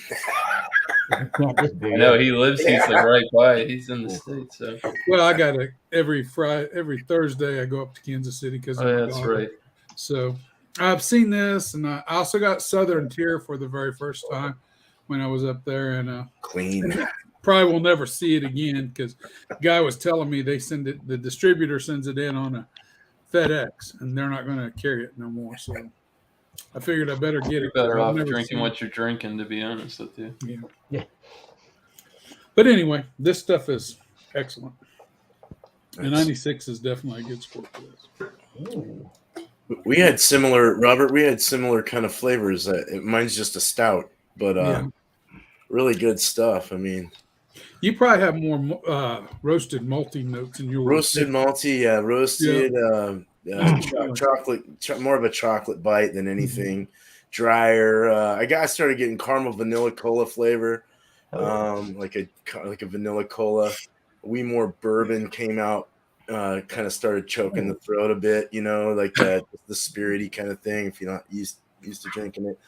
This beer, I know he lives. He's like right by. He's in the States, so. Well, I got to every Thursday I go up to Kansas City because Oh, yeah, that's right. So I've seen this, and I also got Southern Tier for the very first time when I was up there, and Clean. probably will never see it again because the guy was telling me they send it. The distributor sends it in on a FedEx, and they're not going to carry it no more. So I figured I better get it. You're better I've off never drinking seen what you're drinking, to be honest with you. it. Yeah. But anyway, this stuff is excellent. And Nice. 96 is definitely a good score for this. Ooh. We had similar, Robert. We had similar kind of flavors. Mine's just a stout, but Yeah. really good stuff. I mean, You probably have more roasted malty notes in your roasted malty, roasted chocolate, more of a chocolate bite than anything. Drier. I started getting caramel vanilla cola flavor, like a vanilla cola. More bourbon came out. Kind of started choking the throat a bit, like the spirity kind of thing. If you're not used to drinking it,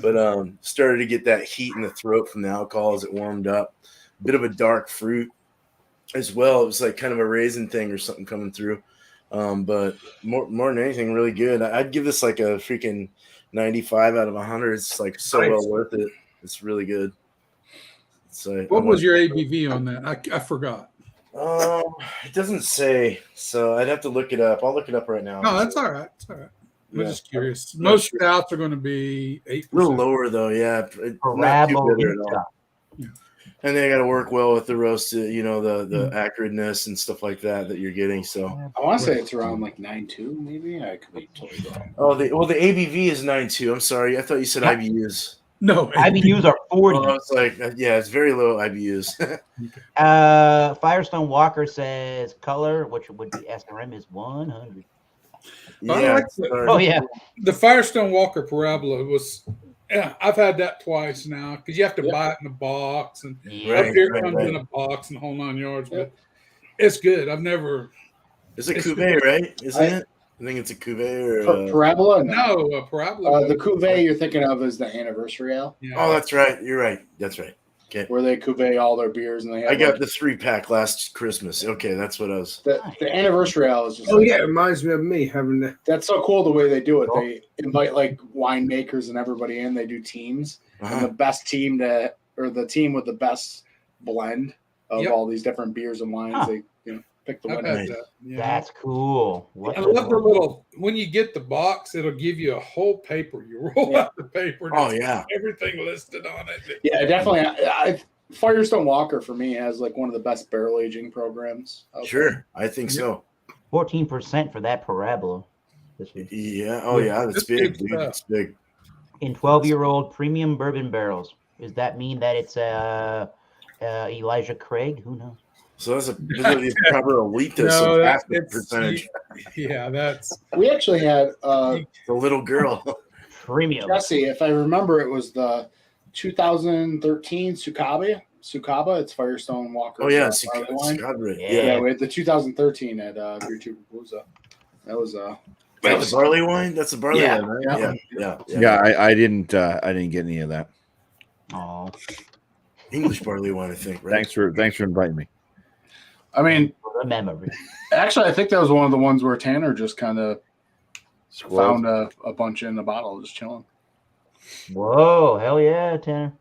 but started to get that heat in the throat from the alcohol as it warmed up. A bit of a dark fruit as well. It was like kind of a raisin thing or something coming through. But more than anything, really good. I'd give this like a freaking 95 out of 100. It's like so well worth it. It's really good. What was your ABV on that? I forgot. It doesn't say, so I'd have to look it up. I'll look it up right now. No, that's all right. It's all right. I'm Yeah. just curious. Most stouts are going to be 8%. A little lower though, yeah. Not too bitter at all. Yeah. And they got to work well with the roasted, the acridness and stuff like that you're getting. So, I want to say it's around like 9.2, maybe. I could be totally wrong. the ABV is 9.2. I'm sorry, I thought you said IBUs. No, IBUs are 40. Oh, I was like, yeah, it's very low IBUs. Firestone Walker says color, which would be SRM, is 100. I like Oh, yeah. the Firestone Walker Parabola was. Yeah, I've had that twice now because you have to buy it in a box, and Yeah. up here it comes in a box and the whole 9 yards. But it's good. I've never It's a It's cuvee, right? Isn't it? I think it's a cuvee or. Parabola? No, Parabola. The cuvee you're thinking of is the anniversary ale, Yeah. Oh, that's right. You're right. That's right. Okay. where they cuvee all their beers, and they have I got the 3-pack last Christmas. Okay, that's what I was. the anniversary ale is just. Oh yeah, it reminds me of me having the. That's so cool the way they do it. They invite like winemakers and everybody in. They do teams, and the best team or the team with the best blend of all these different beers and wines, they pick the I've winner. had that. Yeah. That's cool. I love the little when you get the box, it'll give you a whole paper. You roll out the paper. And Oh, it's yeah. everything listed on it. Yeah, definitely. Firestone Walker for me has like one of the best barrel aging programs. Sure, I think so. 14% for that parabola this week. Yeah. Oh, yeah. That's That's big, good dude. stuff. That's big. In 12-year-old premium bourbon barrels. Does that mean that it's Elijah Craig? Who knows? So that's probably Elita. No, So half the it's percentage. Yeah, that's We actually had The little girl. Premium. Jesse, if I remember, it was the 2013 Sukaba. It's Firestone Walker. Oh, yeah. barley wine. Yeah. We had the 2013 at Beer Tube Palooza. That was That's the barley wine. That's the barley Yeah. wine, right? Yeah. Yeah, I didn't get any of that. Oh, English barley wine, I think. Right? Thanks for inviting me. I mean, the memory. actually, I think that was one of the ones where Tanner just kind of Squirrel. found a bunch in the bottle, just chilling. Whoa, hell yeah, Tanner.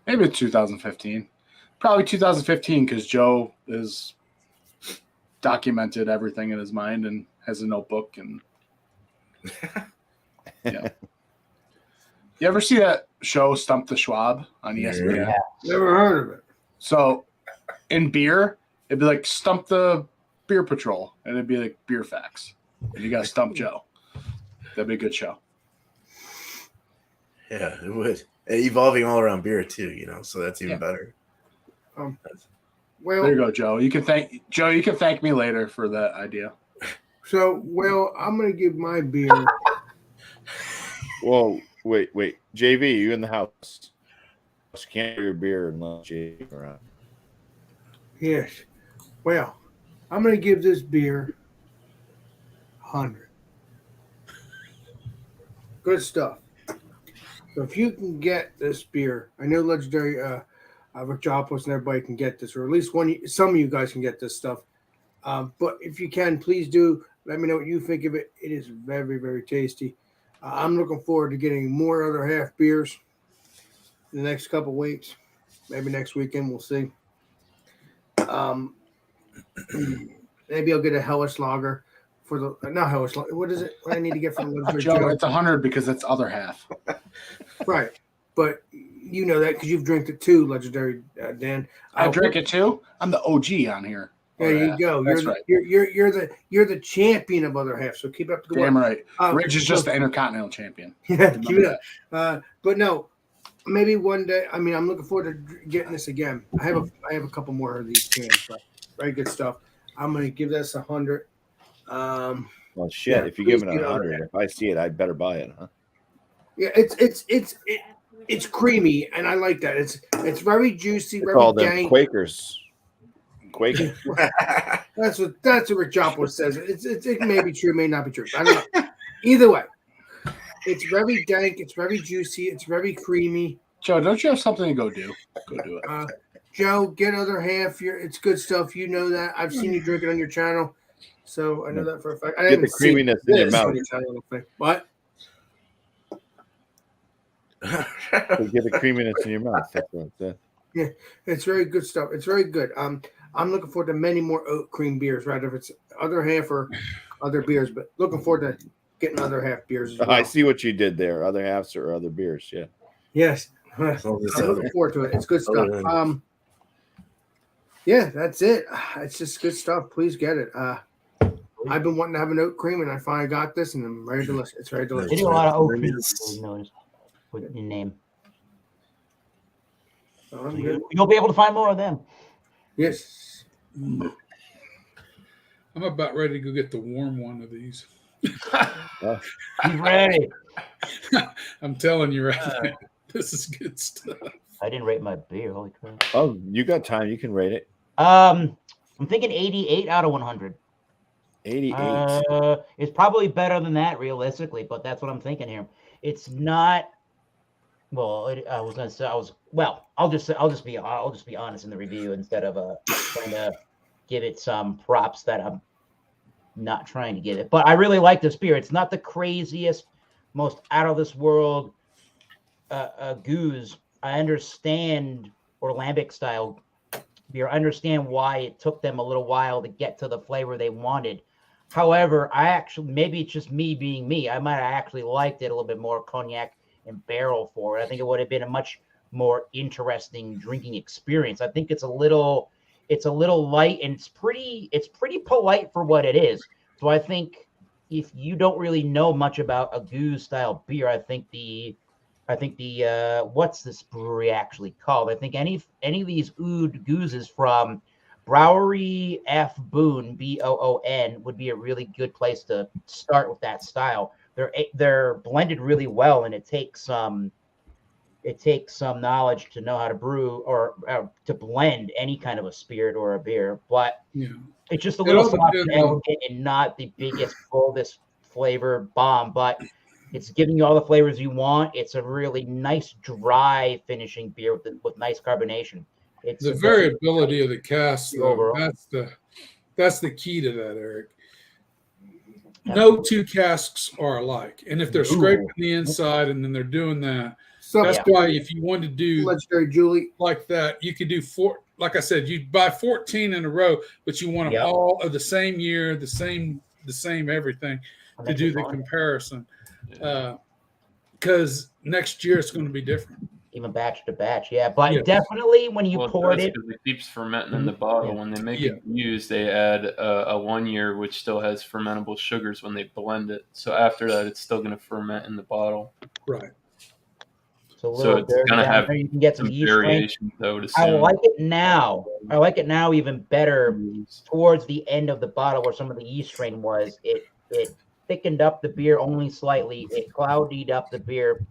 Maybe it's 2015. Probably 2015 because Joe is documented everything in his mind and has a notebook. And yeah. You ever see that show Stump the Schwab on ESPN? Yeah. Never heard of it. So in beer, it'd be like Stump the Beer Patrol, and it'd be like Beer Facts. And you got to stump Joe. That'd be a good show. Yeah, it would. Evolving all around beer too, so that's even better. Well, There you go, Joe. You can thank me later for that idea. I'm gonna give my beer. Whoa, wait. JV, you in the house. You can't have your beer unless JV around. Yes. Well, I'm gonna give this beer 100. Good stuff. So if you can get this beer, I know Legendary Rajopoulos and everybody can get this, or at least some of you guys can get this stuff. But if you can, please do let me know what you think of it. It is very, very tasty. I'm looking forward to getting more other half beers in the next couple weeks. Maybe next weekend, we'll see. Maybe I'll get a Hellish Lager for the not Hellish Lager. What is it? What I need to get from Legendary Joe, Joe? it's 100 because it's other half. Right, but you know that because you've drank it too, Legendary Dan. I drank it too. I'm the OG on here. There you go. That's You're the champion of other half. So keep up the good Damn work. right. Ridge is just the Intercontinental Champion. Yeah, keep it up. But no, maybe one day. I mean, I'm looking forward to getting this again. I have a couple more of these cans. But very good stuff. I'm gonna give this 100. Well, shit. Yeah, if you give it please get 100, if I see it, I'd better buy it, huh? Yeah, it's creamy, and I like that. It's very juicy, They very call them dank. Quakers. Quaker. That's what Rajopoulos says. It may be true, may not be true. I don't know. Either way, it's very dank. It's very juicy. It's very creamy. Joe, don't you have something to go do? Go do it. Joe, get other half. It's good stuff. You know that. I've seen you drink it on your channel, so I know that for a fact. I Get the haven't seen creaminess in your this mouth. on your channel, I think. What? So get the creaminess in your mouth. That's what it said. It's very good stuff. It's very good. I'm looking forward to many more oat cream beers, right? If it's other half or other beers, but looking forward to getting other half beers as well. I see what you did there. Other halves or other beers. Yeah. Yes. I'm looking forward to it. It's good stuff. Yeah, that's it. It's just good stuff. Please get it. I've been wanting to have an oat cream, and I finally got this, and I'm very delicious. It's very They delicious. do a lot of oat cream. Notice with your name. So I'm good. You'll be able to find more of them. Yes. I'm about ready to go get the warm one of these. He's ready. I'm telling you right now, this is good stuff. I didn't rate my beer. Holy crap. Oh, you got time. You can rate it. I'm thinking 88 out of 100. 88. It's probably better than that realistically, but that's what I'm thinking here. It's not. Well, I was gonna say I'll just be honest in the review instead of trying to give it some props that I'm not trying to give it. But I really like this beer. It's not the craziest, most out of this world goose. I understand, or lambic style beer. I understand why it took them a little while to get to the flavor they wanted. However, maybe it's just me being me. I might have actually liked it a little bit more cognac and barrel for it. I think it would have been a much more interesting drinking experience. I think it's a little light, and it's pretty polite for what it is. So I think if you don't really know much about a goose style beer, I think the what's this brewery actually called? I think any of these oud gooses from Brewery F Boon, Boon, would be a really good place to start with that style. They're blended really well, and it takes some knowledge to know how to brew or to blend any kind of a spirit or a beer. But it's just a little soft and elegant and not the biggest, boldest flavor bomb, but it's giving you all the flavors you want. It's a really nice, dry finishing beer with nice carbonation. It's the variability of the cask, though, that's the key to that, Eric. No two casks are alike, and if they're scraping the inside and then they're doing that, that's why if you want to do legendary Julie like that, you could do 4. Like I said, you buy 14 in a row, but you want them all of the same year, the same everything to do the comparison. Because next year it's going to be different. Even batch to batch, but definitely when you pour it, it keeps fermenting in the bottle. When they make it used, they add a 1 year, which still has fermentable sugars when they blend it. So after that, it's still going to ferment in the bottle. Right. So it's going to have you can get some variation, though. I like it now. I like it now even better towards the end of the bottle, where some of the yeast strain was. It thickened up the beer only slightly. It cloudied up the beer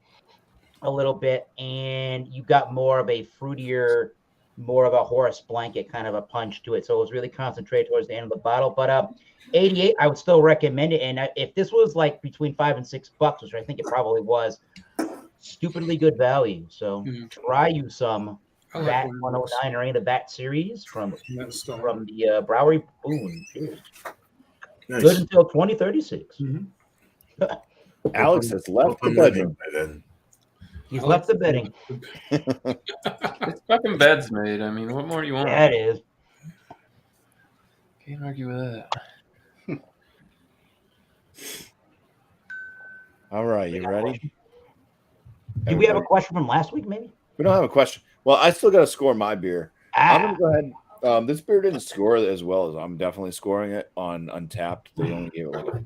a little bit, and you got more of a fruitier, more of a Horace Blanket kind of a punch to it. So it was really concentrated towards the end of the bottle. But 88, I would still recommend it. And if this was like between $5 and $6, which I think it probably was, stupidly good value. So try you some Bat 109 or any of the Bat series from the Brewery Boon. Nice. Good until 2036. Alex has left the bedroom. He's left the bedding. It's fucking bed's made. I mean, what more do you want? Yeah, it is. Can't argue with that. All right, you ready? Do we have a question from last week, maybe? We don't have a question. Well, I still got to score my beer. I'm going to go ahead. This beer didn't score as well as I'm definitely scoring it on Untapped. They only gave it like a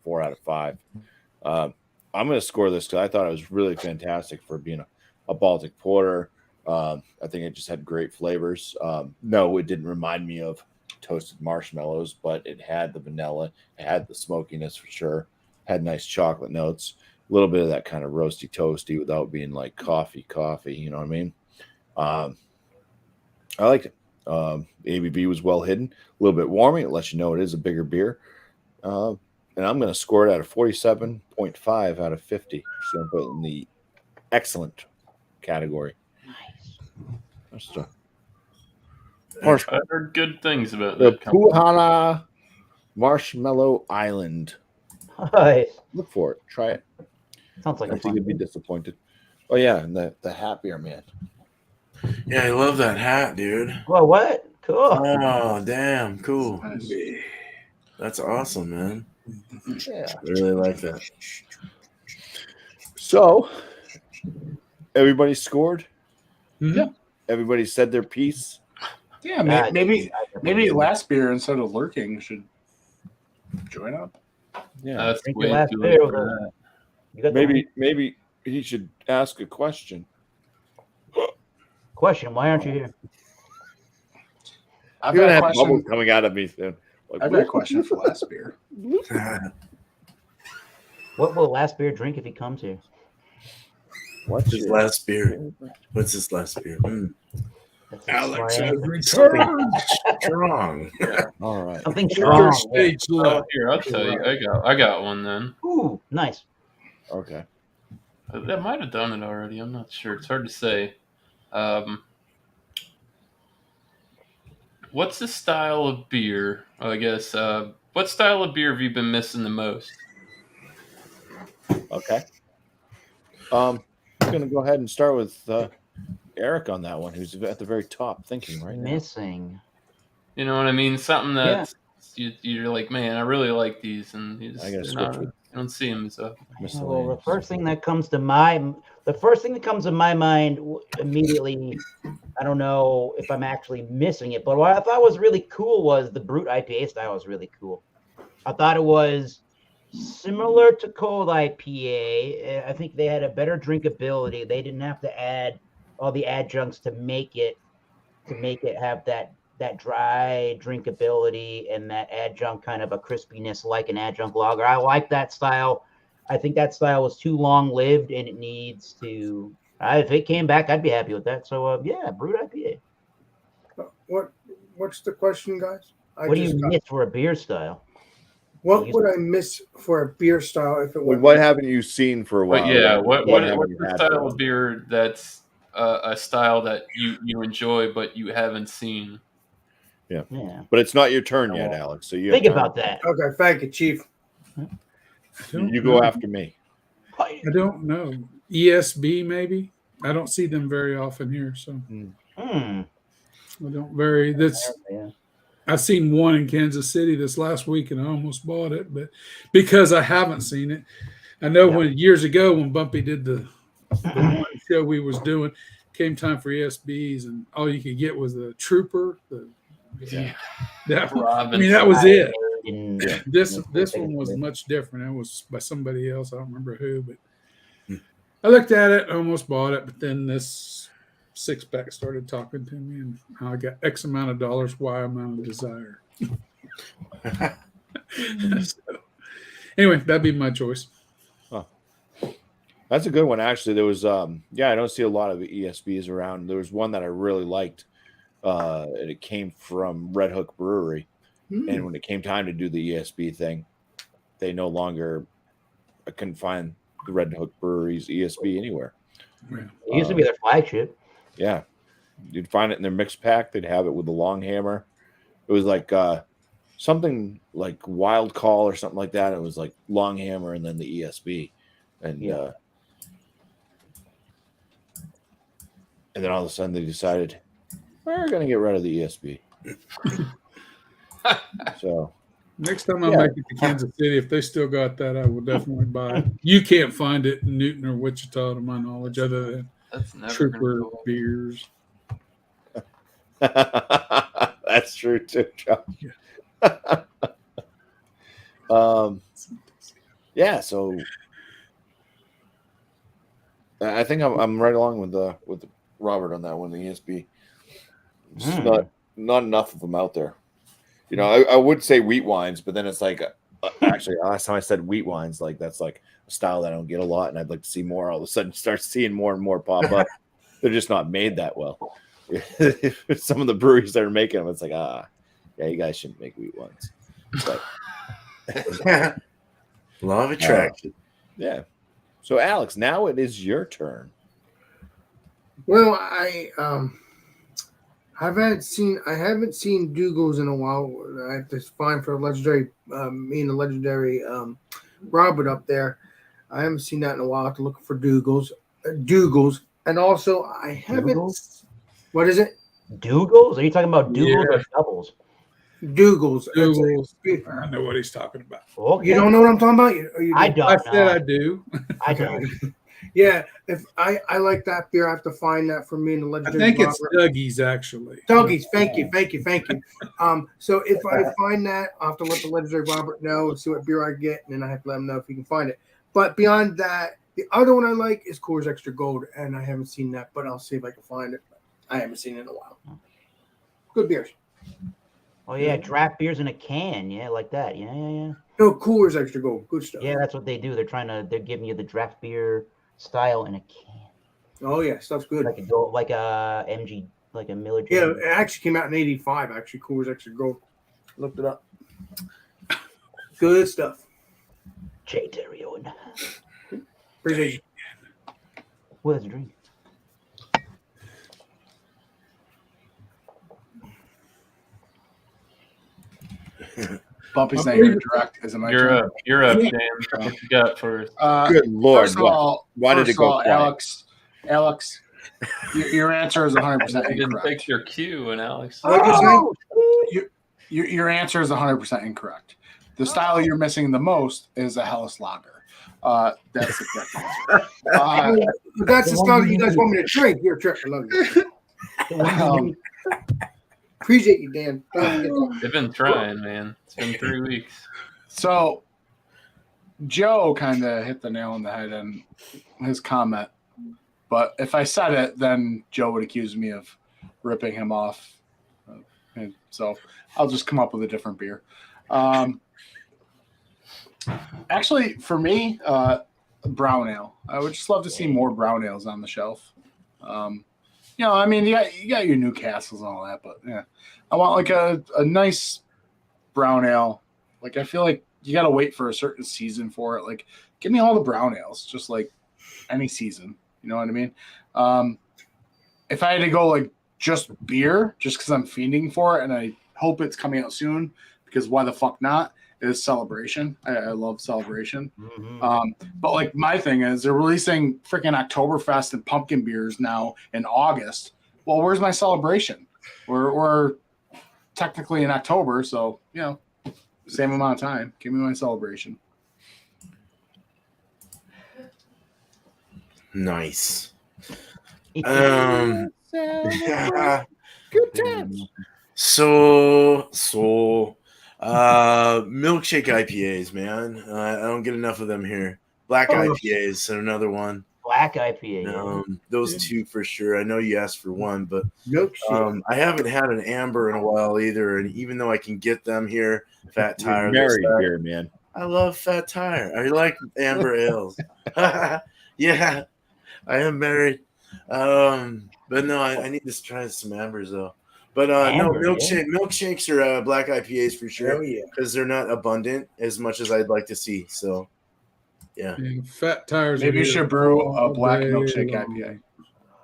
4 out of 5. I'm going to score this because I thought it was really fantastic for being a Baltic Porter. I think it just had great flavors. No, it didn't remind me of toasted marshmallows, but it had the vanilla. It had the smokiness for sure. Had nice chocolate notes. A little bit of that kind of roasty toasty without being like coffee. You know what I mean? I liked it. The ABV was well hidden. A little bit warming. It lets you know it is a bigger beer. And I'm going to score it at a 47.5 out of 50. So I'm putting the excellent category. Nice. I heard good things about the that. Puhana Marshmallow Island. Nice. Look for it. Try it. Sounds like I think you'd be disappointed. Oh, yeah. And the happier man. Yeah, I love that hat, dude. Well, what? Cool. Oh, damn. Cool. That's awesome, man. Yeah. I really like that. So, everybody scored? Yeah. Everybody said their piece? Yeah, maybe last beer instead of lurking should join up. Yeah. That's Drink way your last too beer late with for a- that. Maybe he should ask a question. Question: why aren't you here? I've You're got gonna a have question. bubbles coming out of me soon. Like, I've got a question for last beer. What will last beer drink if he comes here? What's His last beer? What's his last beer? That's a Alex smart has answer. returned. Strong. All right. Something Your strong. Yeah. stage Oh, left. here, I'll tell you. I got one then. Ooh, nice. Okay. I might have done it already. I'm not sure. It's hard to say. What's the style of beer? I guess. What style of beer have you been missing the most? Okay. I'm gonna go ahead and start with Eric on that one, who's at the very top thinking right now. Missing. You know what I mean? Something that you're like, man, I really like these, and you just I gotta they're switch not, with you don't see them as often. Yeah, well, miscellaneous. the first thing that comes to my mind immediately. I don't know if I'm actually missing it, but what I thought was really cool was the Brute IPA style was really cool. I thought it was similar to cold IPA. I think they had a better drinkability. They didn't have to add all the adjuncts to make it have that dry drinkability and that adjunct kind of a crispiness like an adjunct lager. I like that style. I think that style was too long lived and it needs to. If it came back, I'd be happy with that. So yeah, Brute IPA. What's the question, guys? What do you miss for a beer style? What would I miss for a beer style if it Well, went? what haven't you seen for a while? But yeah, What what's haven't you the had for a style while? of beer that's a style that you enjoy but you haven't seen? Yeah. But it's not your turn yet, Alex. So you Think have time. about that. Okay, thank you, Chief. You go after me. I don't know. ESB maybe. I don't see them very often here, so I don't very. That's Yeah. I've seen one in Kansas City this last week, and I almost bought it, but because I haven't seen it, I know when years ago when BuMpY did the one show we was doing, came time for ESBs, and all you could get was the Trooper. That was it. This one was much different. It was by somebody else. I don't remember who, but I looked at it, almost bought it, but then this 6-pack started talking to me, and I got X amount of dollars, Y amount of desire. So, anyway, that'd be my choice. Huh. That's a good one, actually. There was, I don't see a lot of ESBs around. There was one that I really liked, and it came from Red Hook Brewery. And when it came time to do the ESB thing, they no longer couldn't find the Red Hook Brewery's ESB anywhere. Yeah. It used to be their flagship. Yeah. You'd find it in their mixed pack. They'd have it with the long hammer. It was like something like Wild Call or something like that. It was like long hammer and then the ESB. And then all of a sudden they decided, we're going to get rid of the ESB. So next time I make it to Kansas City, if they still got that, I will definitely buy it. You can't find it in Newton or Wichita, to my knowledge, other than Trooper beers. That's true too, John. So I think I'm right along with Robert on that one. The ESB, just not enough of them out there. You know, I would say wheat wines, but then it's like, actually, last time I said wheat wines, like that's like a style that I don't get a lot, and I'd like to see more. All of a sudden, start seeing more and more pop up. They're just not made that well. Some of the breweries that are making them, it's like, you guys shouldn't make wheat wines. But law of attraction. Yeah. So, Alex, now it is your turn. Well, I haven't seen Dougal's in a while. I have to find for legendary me and the legendary Robert up there. I haven't seen that in a while. I have to look for Dougal's, and also I haven't. Dougal's? What is it? Dougal's? Are you talking about Dougal's or doubles? Dougal's. I know what he's talking about. Okay. You don't know what I'm talking about? I don't. I said I do. I don't. Yeah, if I like that beer, I have to find that for me and the I legendary. think it's Dougie's actually. Dougie's. Thank you. So if I find that, I'll have to let the legendary Robert know and see what beer I get, and then I have to let him know if he can find it. But beyond that, the other one I like is Coors Extra Gold, and I haven't seen that, but I'll see if I can find it. I haven't seen it in a while. Good beers. Oh yeah, draft beers in a can. Yeah, like that. Yeah. No, Coors Extra Gold. Good stuff. Yeah, that's what they do. They're giving you the draft beer style in a can. Oh yeah, stuff's good. Like a MG like a Miller Yeah, Jam. it actually came out in '85. Actually, Coors Extra Gold. Looked it up. Good stuff. J. Darion. Appreciate you. What is a drink? Bumpy's not here direct. Is it my You're turn? up. You're up, James. What you got for us? Good Lord. First of all, Why did it go quiet? Alex, your answer is 100% I didn't incorrect. take your cue, and Alex. What'd you say? Your answer is 100% incorrect. The style you're missing the most is a Helles Lager. That's the correct answer. That's the style you guys want me to drink. You're a trip. I love you. Appreciate you, Dan. They've been trying, man. It's been 3 weeks. So Joe kind of hit the nail on the head in his comment. But if I said it, then Joe would accuse me of ripping him off. And so I'll just come up with a different beer. Actually, for me, brown ale. I would just love to see more brown ales on the shelf. I mean, you got your Newcastles and all that, but yeah, I want like a nice brown ale. Like, I feel like you got to wait for a certain season for it. Like, give me all the brown ales, just like any season. You know what I mean? If I had to go like just beer, just because I'm fiending for it, and I hope it's coming out soon, because why the fuck not? Is Celebration. I love Celebration. Mm-hmm. But like my thing is they're releasing freaking Oktoberfest and pumpkin beers now in August. Well, where's my Celebration? We're technically in October, so same amount of time. Give me my Celebration. Nice. Good times. So milkshake IPAs, man. I don't get enough of them here. Black IPAs, another one. Black IPA. Those two for sure. I know you asked for one, but Milkshake. I haven't had an amber in a while either. And even though I can get them here, Fat Tire. Married beer, man. I love Fat Tire. I like amber ales. Yeah, I am married. But no, I need to try some ambers though. But milkshakes are black IPAs for sure. Because they're not abundant as much as I'd like to see. So, yeah. And Fat Tires. Maybe you should brew a black day milkshake long.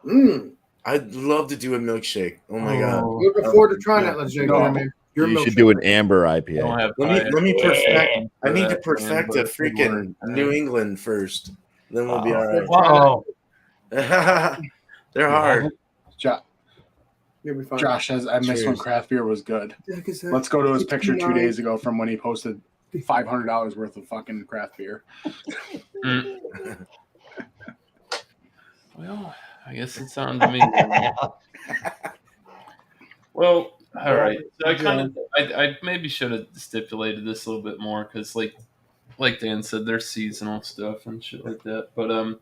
IPA. I'd love to do a milkshake. Oh my god! Looking forward to trying that. Let's man. You should do an amber IPA. Let me perfect. I need to perfect a freaking New England first. Then we'll be all right. They're hard. Josh says, I miss when craft beer was good. Let's go to his picture 2 days ago from when he posted $500 worth of fucking craft beer. Well, I guess it's on to me. Well, all right. So I maybe should have stipulated this a little bit more because, like Dan said, there's seasonal stuff and shit like that. But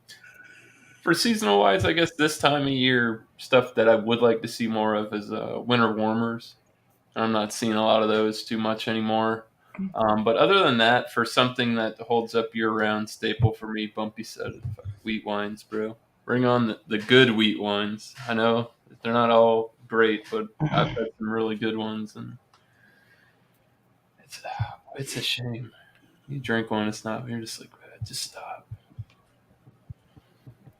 for seasonal wise, I guess this time of year stuff that I would like to see more of is winter warmers. I'm not seeing a lot of those too much anymore. But other than that, for something that holds up year-round, staple for me, BuMpY said it, wheat wines, bro. Bring on the good wheat wines. I know they're not all great, but I've had some really good ones, and it's a shame. You drink one, it's not. You're just like, just stop.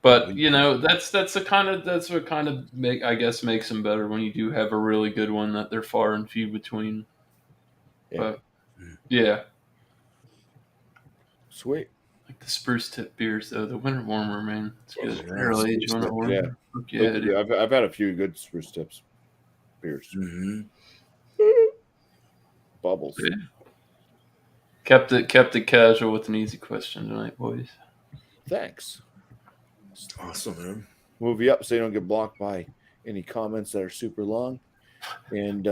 But that's what kind of makes them better when you do have a really good one that they're far and few between. Yeah. But yeah, Sweet. like the spruce tip beers though, the winter warmer, man, it's good. Yeah, Barrel age winter warmer. Yeah, dude. I've had a few good spruce tips beers. Mm-hmm. Bubbles. Yeah. Kept it casual with an easy question tonight, boys. Thanks. Awesome, man. Move you up so you don't get blocked by any comments that are super long. And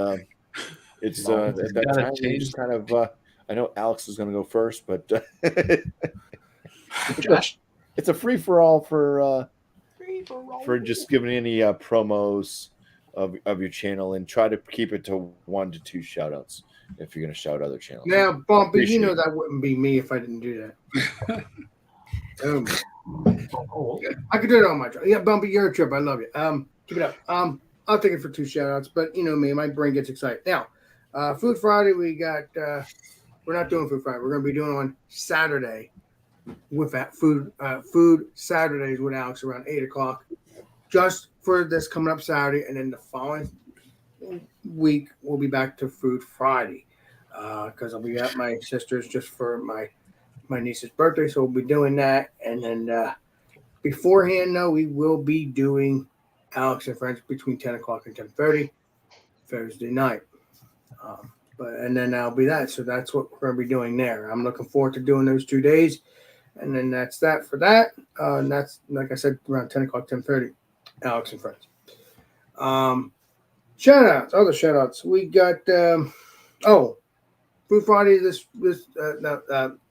it's at that time we just kind of I know Alex is going to go first, but Josh, it's a free for all for just giving any promos of your channel, and try to keep it to 1 to 2 shout outs if you're going to shout other channels. Now, BuMpY, you know that wouldn't be me if I didn't do that. I could do it on my job. Yeah, BuMpY, you're a trip. I love you. Keep it up. I'll take it for 2 shout-outs, but you know me, my brain gets excited. Now, Food Friday, we got. We're not doing Food Friday. We're going to be doing on Saturday with that food Saturdays with Alex around 8:00, just for this coming up Saturday, and then the following week we'll be back to Food Friday because I'll be at my sister's just for my niece's birthday, so we'll be doing that, and then beforehand, though, we will be doing Alex and Friends between 10:00 and 10:30 Thursday night. And then that'll be that. So that's what we're going to be doing there. I'm looking forward to doing those 2 days. And then that's that for that. And that's, like I said, around 10:00, 10:30, Alex and Friends. Shout-outs, other shout-outs. We got, Food Friday this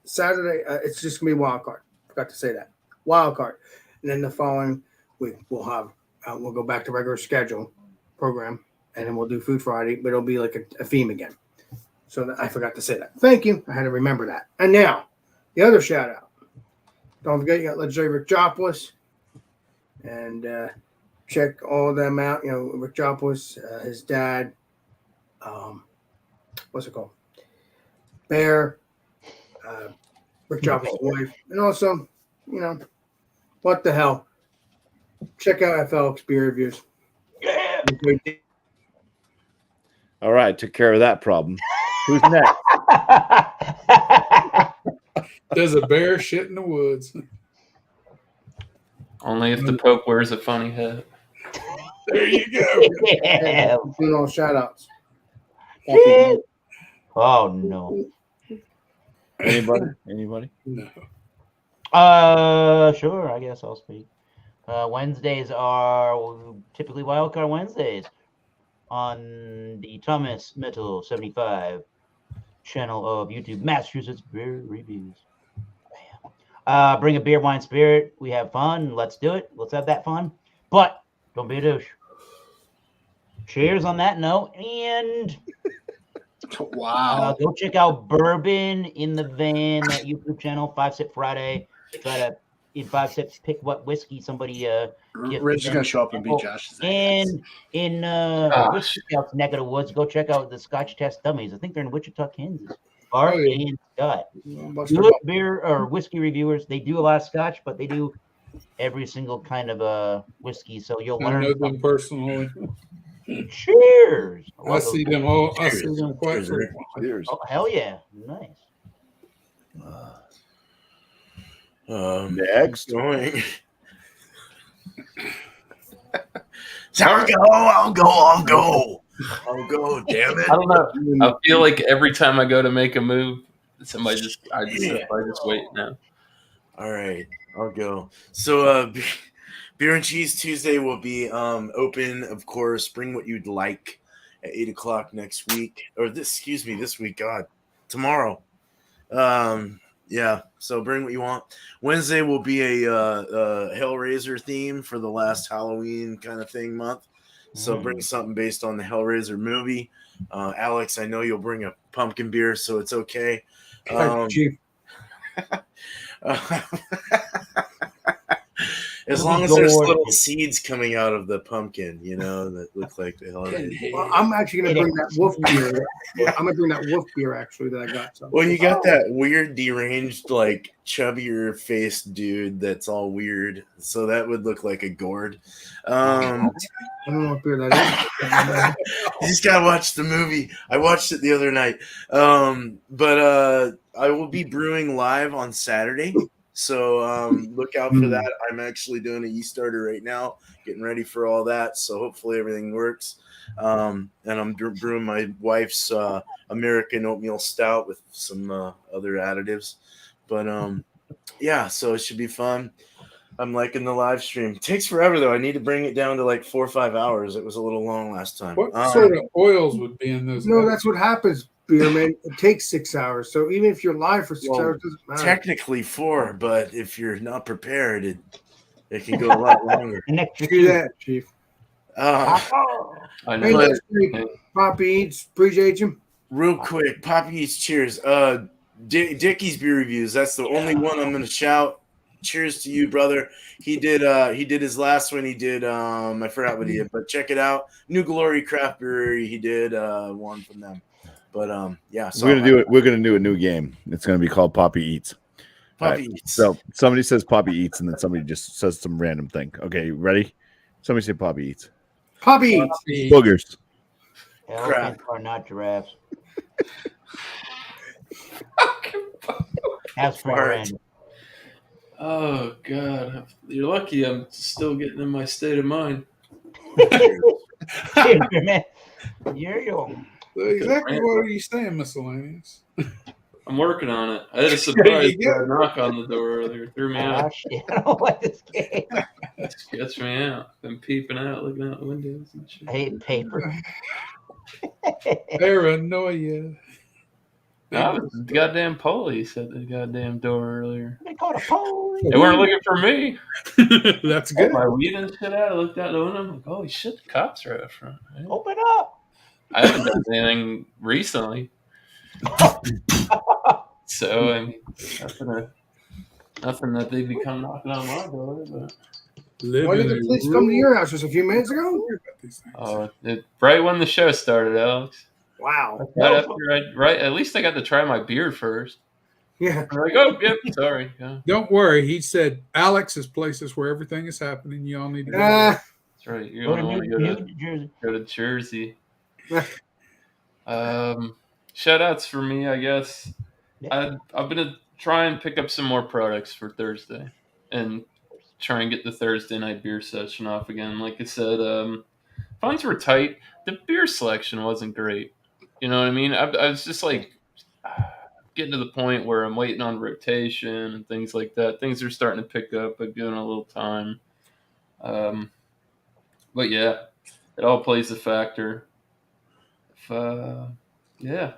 Saturday. It's just going to be wild card. Forgot to say that. Wild card. And then the following week, we'll go back to regular schedule program. And then we'll do Food Friday, but it'll be like a theme again. So I forgot to say that. Thank you. I had to remember that. And now, the other shout out. Don't forget, you got legendary Rick Jopoulos. And check all of them out. You know, Rick Jopoulos, his dad, what's it called? Bear, Rick Jopoulos' wife. And also, you know, what the hell? Check out FLX beer reviews. Yeah. All right, took care of that problem. Who's next? There's a bear shit in the woods. Only if the Pope wears a funny hat. There you go. Yeah. Doing all shout outs. Shit. Oh no. Anybody? No. Sure, I guess I'll speak. Wednesdays are typically Wildcard Wednesdays on the Thomas Metal 75 channel of YouTube, Massachusetts Beer Reviews. Bring a beer, wine, spirit. We have fun. Let's do it. Let's have that fun. But don't be a douche. Cheers on that note. And Wow. go check out Bourbon in the Van, that YouTube channel, 5 Sip Friday. Try to, in 5 sips, pick what whiskey somebody Rich is going to show up and beat Josh. And in Whiskey Scout's neck of the woods, go check out the Scotch Test Dummies. I think they're in Wichita, Kansas. Art and Scott. Good beer or whiskey reviewers. They do a lot of Scotch, but they do every single kind of whiskey. So you'll I learn. know them personally. Cheers. I see them all. I see them quite Cheers, frequently. Cheers. Oh, hell yeah. Nice. Next. Going. I'll go. Damn it. I don't know. I feel like every time I go to make a move, I just wait now. All right, I'll go. So, Beer and Cheese Tuesday will be open, of course. Bring what you'd like at 8:00 next week, or this week. God, tomorrow. Yeah. So bring what you want. Wednesday will be a Hellraiser theme for the last Halloween kind of thing month. So bring something based on the Hellraiser movie. Alex, I know you'll bring a pumpkin beer, so it's okay. Chief. As long as there's little seeds coming out of the pumpkin, that look like the Hellraiser. Well, I'm actually going to bring that wolf beer. I'm going to bring that wolf beer, actually, that I got. So. Well, you got that weird, deranged, like, chubbier-faced dude that's all weird. So that would look like a gourd. I don't know what beer that is. You just got to watch the movie. I watched it the other night. But I will be brewing live on Saturday. So look out for that. I'm actually doing a yeast starter right now, getting ready for all that. So hopefully everything works. And I'm brewing my wife's American oatmeal stout with some other additives. But yeah, so it should be fun. I'm liking the live stream. It takes forever though. I need to bring it down to like 4 or 5 hours. It was a little long last time. What sort of oils would be in those? No, that's what happens, beer man. It takes 6 hours. So even if you're live for 6 hours, it doesn't matter. Technically 4, but if you're not prepared, it can go a lot longer. Do that, Chief. I Hey, know. let's see. Poppy Eats, appreciate you. Real quick, Poppy Eats, cheers. Dickie's beer reviews. That's the only one I'm going to shout. cheers to you, brother. He did his last one. He did I forgot what he did, but check it out. New Glory Craft Brewery. He did one from them. But yeah, so we're gonna do it. We're gonna do a new game. It's gonna be called Poppy Eats. Poppy All right. Eats. So somebody says Poppy Eats, and then somebody just says some random thing. Okay, ready? Somebody say Poppy Eats. Puppy. Boogers. Elephants are not giraffes. That's for Fart. random. Oh God, you're lucky. I'm still getting in my state of mind. Cheers, man. Yo. Exactly what are you saying, miscellaneous? I'm working on it. I had a surprise you go. knock on the door earlier. Threw me Ah, out. shit. I don't like this game. Gets me out. Been peeping out, looking out the windows and shit. I hate paper. Paranoia. No, the goddamn police at the goddamn door earlier. They called a police. They weren't looking for me. That's Pulled good. my weed and shit out. I looked out the window. I'm like, holy shit, the cops are out front. Open up. I haven't done anything recently. So, I mean, nothing that they'd be coming knocking on my door. But When did the police come to your house? Just a few minutes ago? right when the show started, Alex. Wow. Right after at least I got to try my beer first. Yeah. I'm like, oh, yep, sorry. Yeah. Don't worry. He said Alex's place is where everything is happening. You all need to go. That's right. You're Go going to want to Jersey. go to Jersey. Shout outs for me, I guess. Yeah. I've been try and pick up some more products for Thursday and try and get the Thursday night beer session off again. Like I said, funds were tight. The beer selection wasn't great. You know what I mean? I was just like getting to the point where I'm waiting on rotation and things like that. Things are starting to pick up. I've given it a little time. But yeah, it all plays a factor. Yeah.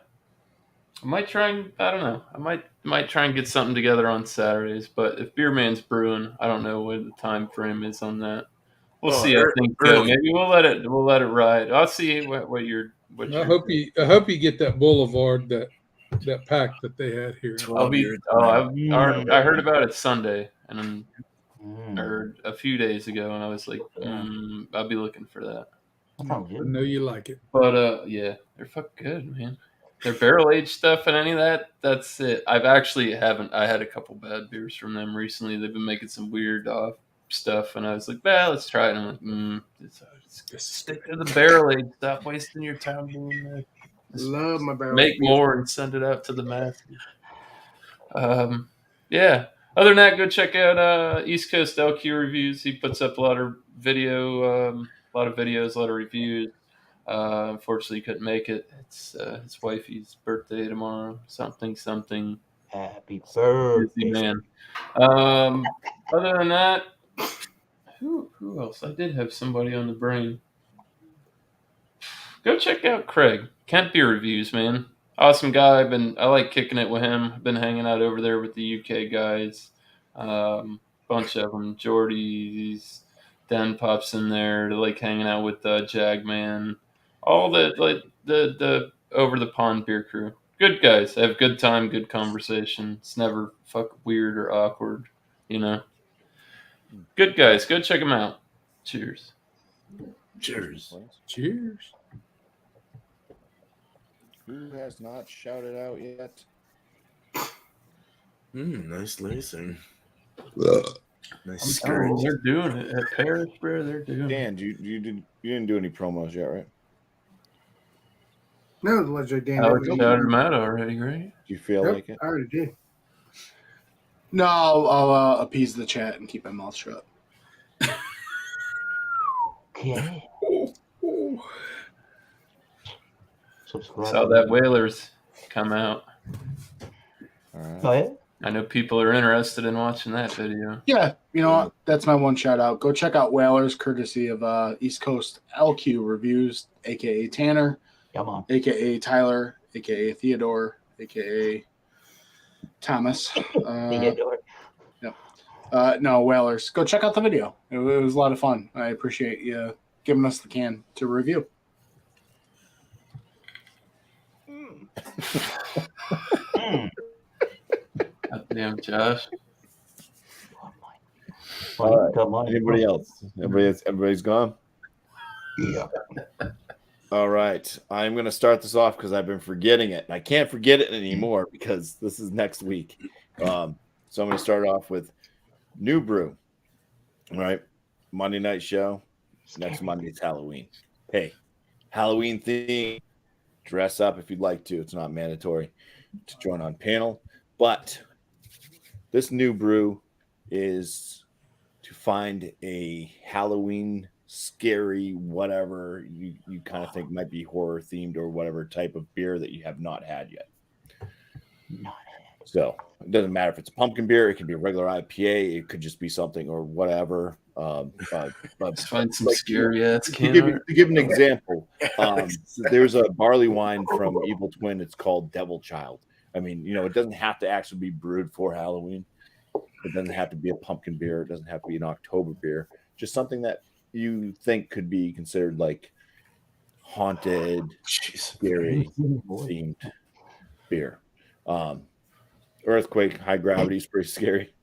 I might try and I don't know. I might try and get something together on Saturdays, but if Beer Man's brewing, I don't know what the time frame is on that. We'll see how things go. Maybe we'll let it ride. I'll see what you're. I hope you get that Boulevard that pack that they had here. I heard about it Sunday and or a few days ago, and I was like, I'll be looking for that. I know you like it. But yeah, they're fucking good, man. Their barrel aged stuff and any of that, that's it. I had a couple bad beers from them recently. They've been making some weird stuff, and I was like, well, let's try it. And I'm like, stick to the barrel aged. Stop wasting your time doing that. Love my barrel. Make more and send it out to the masses. Yeah. Other than that, go check out East Coast LQ Reviews. He puts up a lot of videos, a lot of reviews. Unfortunately, he couldn't make it. It's his wifey's birthday tomorrow. Something. Happy birthday, busy man. Other than that, who else? I did have somebody on the brain. Go check out Craig. Kent Beer Reviews, man. Awesome guy. I like kicking it with him. I've been hanging out over there with the UK guys. Bunch of them. Jordy's, Den pops in there. They like hanging out with Jagman. All the over the pond beer crew. Good guys. They have good time, good conversation. It's never weird or awkward, you know. Good guys. Go check them out. Cheers. Cheers. Who has not shouted out yet? Nice lacing. Nice skirt. skirt. They're doing it at Paris, bro. They're doing it. Dan, you didn't do any promos yet, right? No, the Legend Dan. Alex shouted them out already, right? Do you feel like it? I already did. No, I'll appease the chat and keep my mouth shut. Okay. Subscribe. Saw that Whalers come out. All right. Oh, yeah? I know people are interested in watching that video. Yeah, you know what? That's my one shout out. Go check out Whalers, courtesy of East Coast LQ Reviews, aka Tanner, Come on. aka Tyler, aka Theodore, aka Thomas. Theodore. No, Whalers. Go check out the video. It was a lot of fun. I appreciate you giving us the can to review. God damn, Josh. Well, All right. come on. Anybody else? Everybody's gone. Yeah. All right. I'm going to start this off because I've been forgetting it. I can't forget it anymore because this is next week. So I'm going to start off with New Brew. All right. Monday night show. Next Monday's Halloween. Hey, Halloween theme. Dress up if you'd like to. It's not mandatory to join on panel. But this New Brew is to find a Halloween scary whatever you kind of think might be horror themed or whatever type of beer that you have not had yet. So it doesn't matter if it's a pumpkin beer, it could be a regular IPA, it could just be something or whatever. Let's find some scary ass to can give an example, there's a barley wine from Evil Twin. It's called Devil Child. I mean, it doesn't have to actually be brewed for Halloween. It doesn't have to be a pumpkin beer. It doesn't have to be an October beer. Just something that you think could be considered like haunted, scary themed beer. Earthquake, high gravity is pretty scary.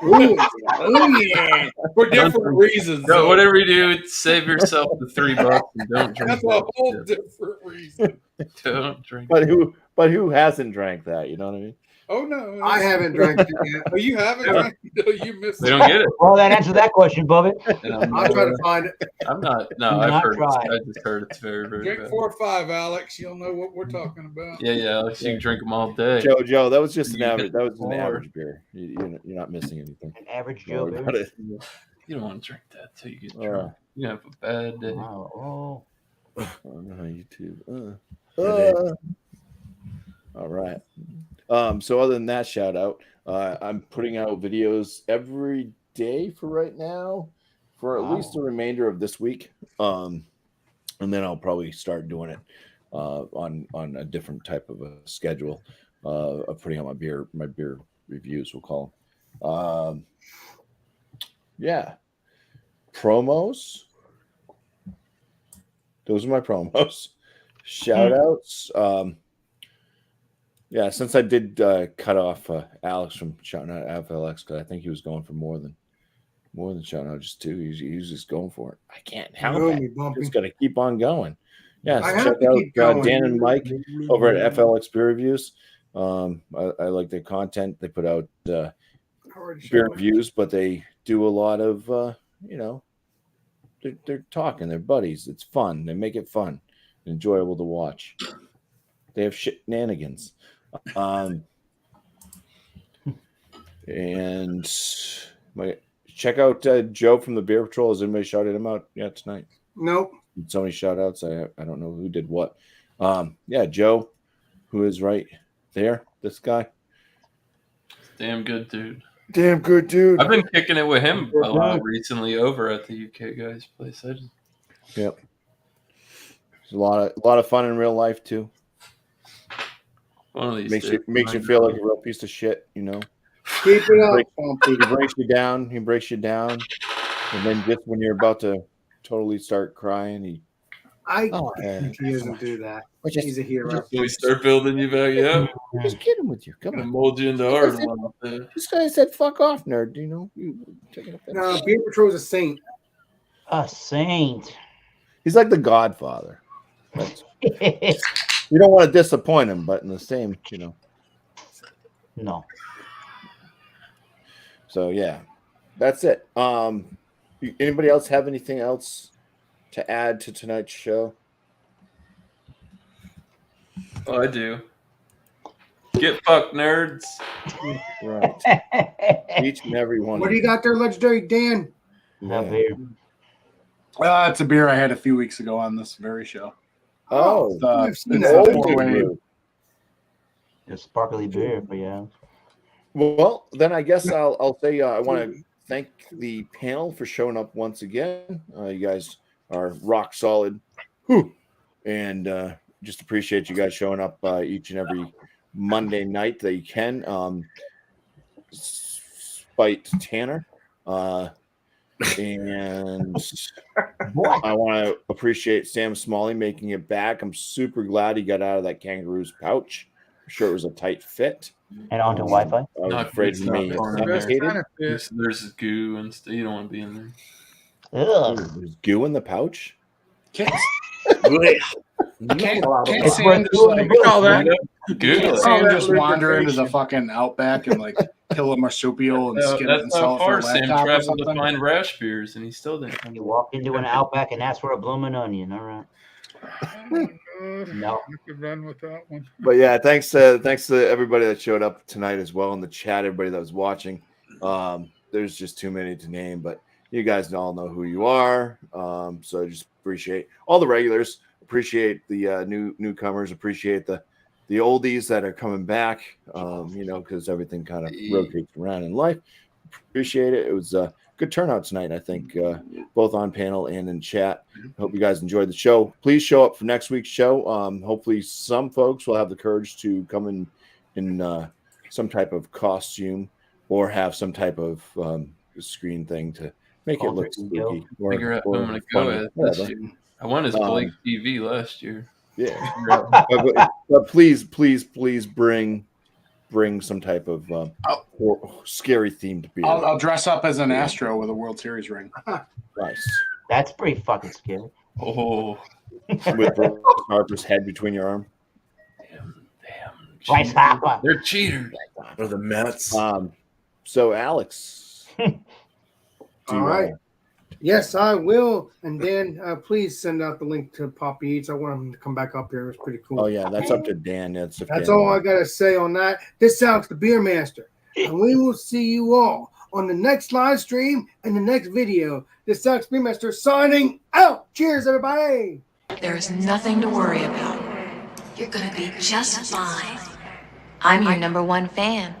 Oh yeah, for different reasons. So whatever you do, save yourself the $3 and don't drink. That's a whole different reason. Don't drink. But who hasn't drank that? You know what I mean? Oh no, I haven't drank it yet. Oh, you haven't? Drank it? No, you missed They it. don't get it. Well, that answers that question, Bubba. And I'll try to find it. I'm not. No, Do I've not heard. try. I just heard it's very, very Drink bad. 4 or 5, Alex. You'll know what we're talking about. Yeah, Alex, you can drink them all day. Joe, that was just an You average. get That was an more. average beer. You're not missing anything. An average Don't Joe worry beer. about it. You don't want to drink that till you get drunk. You have a bad day. Oh. On YouTube. All right. So other than that, shout out. I'm putting out videos every day for right now, for at least the remainder of this week. And then I'll probably start doing it on a different type of a schedule of putting out my beer reviews, we'll call them. Yeah. Promos. Those are my promos. Shout outs. Yeah, since I did cut off Alex from shouting out FLX, because I think he was going for more than shouting out, just 2. He was just going for it. I can't help it. Just got to keep on going. Yeah, so check out Dan and Mike over at FLX Beer Reviews. I like their content. They put out beer reviews, but they do a lot of they're talking. They're buddies. It's fun. They make it fun, enjoyable to watch. They have shenanigans. And check out Joe from the Beer Patrol. Has anybody shouted him out yet tonight? Nope. So many shout outs. I don't know who did what. Yeah, Joe, who is right there. This guy. Damn good dude. Damn good dude. I've been kicking it with him a lot recently over at the UK guy's place. Yep. There's a lot of fun in real life too. One of these makes you feel like a real piece of shit, Keep it up. He breaks you down. And then just when you're about to totally start crying, he doesn't do that. He's a hero. We start building you back up. Just kidding with you. Come on. Mold you into art one day. This guy said, "Fuck off, nerd." You taking offense? No, Beer Patrol's a saint. A saint. He's like the Godfather. You don't want to disappoint him, but in the same, No. So yeah, that's it. Anybody else have anything else to add to tonight's show? Oh, I do. Get fucked, nerds. Right. Each and every one. What do you got there, legendary Dan? That beer. It's a beer I had a few weeks ago on this very show. Oh, I've seen it's that. a 4-way. A sparkly beer for you. Well, then I guess I'll say I want to thank the panel for showing up once again. You guys are rock solid, and just appreciate you guys showing up each and every Monday night that you can. Spite Tanner, and I want to appreciate Sam Smalley making it back. I'm super glad he got out of that kangaroo's pouch. sure it was a tight fit. And onto Wi-Fi. I was Not afraid good he may have stuff going in Best there. suffocated. kind of fit. There's goo and stuff. You don't want to be in there. Ugh. There's goo in the pouch. Can't, Really? can't It's Sam worth just doing like the bush, Call that- man. Goo. can't Oh, Sam that just wander into the lubrication. fucking outback and like kill a marsupial and skin it and That's how sell it for a far Sam laptop or traveled to something? find rash beers, and he still didn't come. You walk into an Outback and ask for a blooming onion. All right. Oh my God. No. I could run with that one. But yeah, thanks to everybody that showed up tonight as well in the chat. Everybody that was watching. There's just too many to name, but you guys all know who you are. So I just appreciate all the regulars. Appreciate the newcomers. Appreciate the oldies that are coming back. Because everything kind of rotates around in life. Appreciate it. It was a good turnout tonight, I think, both on panel and in chat. Hope you guys enjoyed the show. Please show up for next week's show. Hopefully some folks will have the courage to come in some type of costume or have some type of screen thing to make it look spooky. Figure out who I'm going to go as this year. I went as Blake TV last year. Yeah. but please bring some type of scary themed beer. I'll dress up as an Astro with a World Series ring. Nice. That's pretty fucking scary. Oh, With Harper's head between your arm. damn. Bryce cheaters. Harper. They're cheaters. Or the Mets. So Alex. All right. Yes, I will. And Dan, please send out the link to Poppy Eats. I want him to come back up here. It's pretty cool. Oh yeah, that's up to Dan. That's all I gotta say on that. This is Alex the Beer Master, and we will see you all on the next live stream and the next video. This is Alex the Beer Master signing out. Cheers, everybody. There is nothing to worry about. You're gonna be just fine. I'm your #1 fan.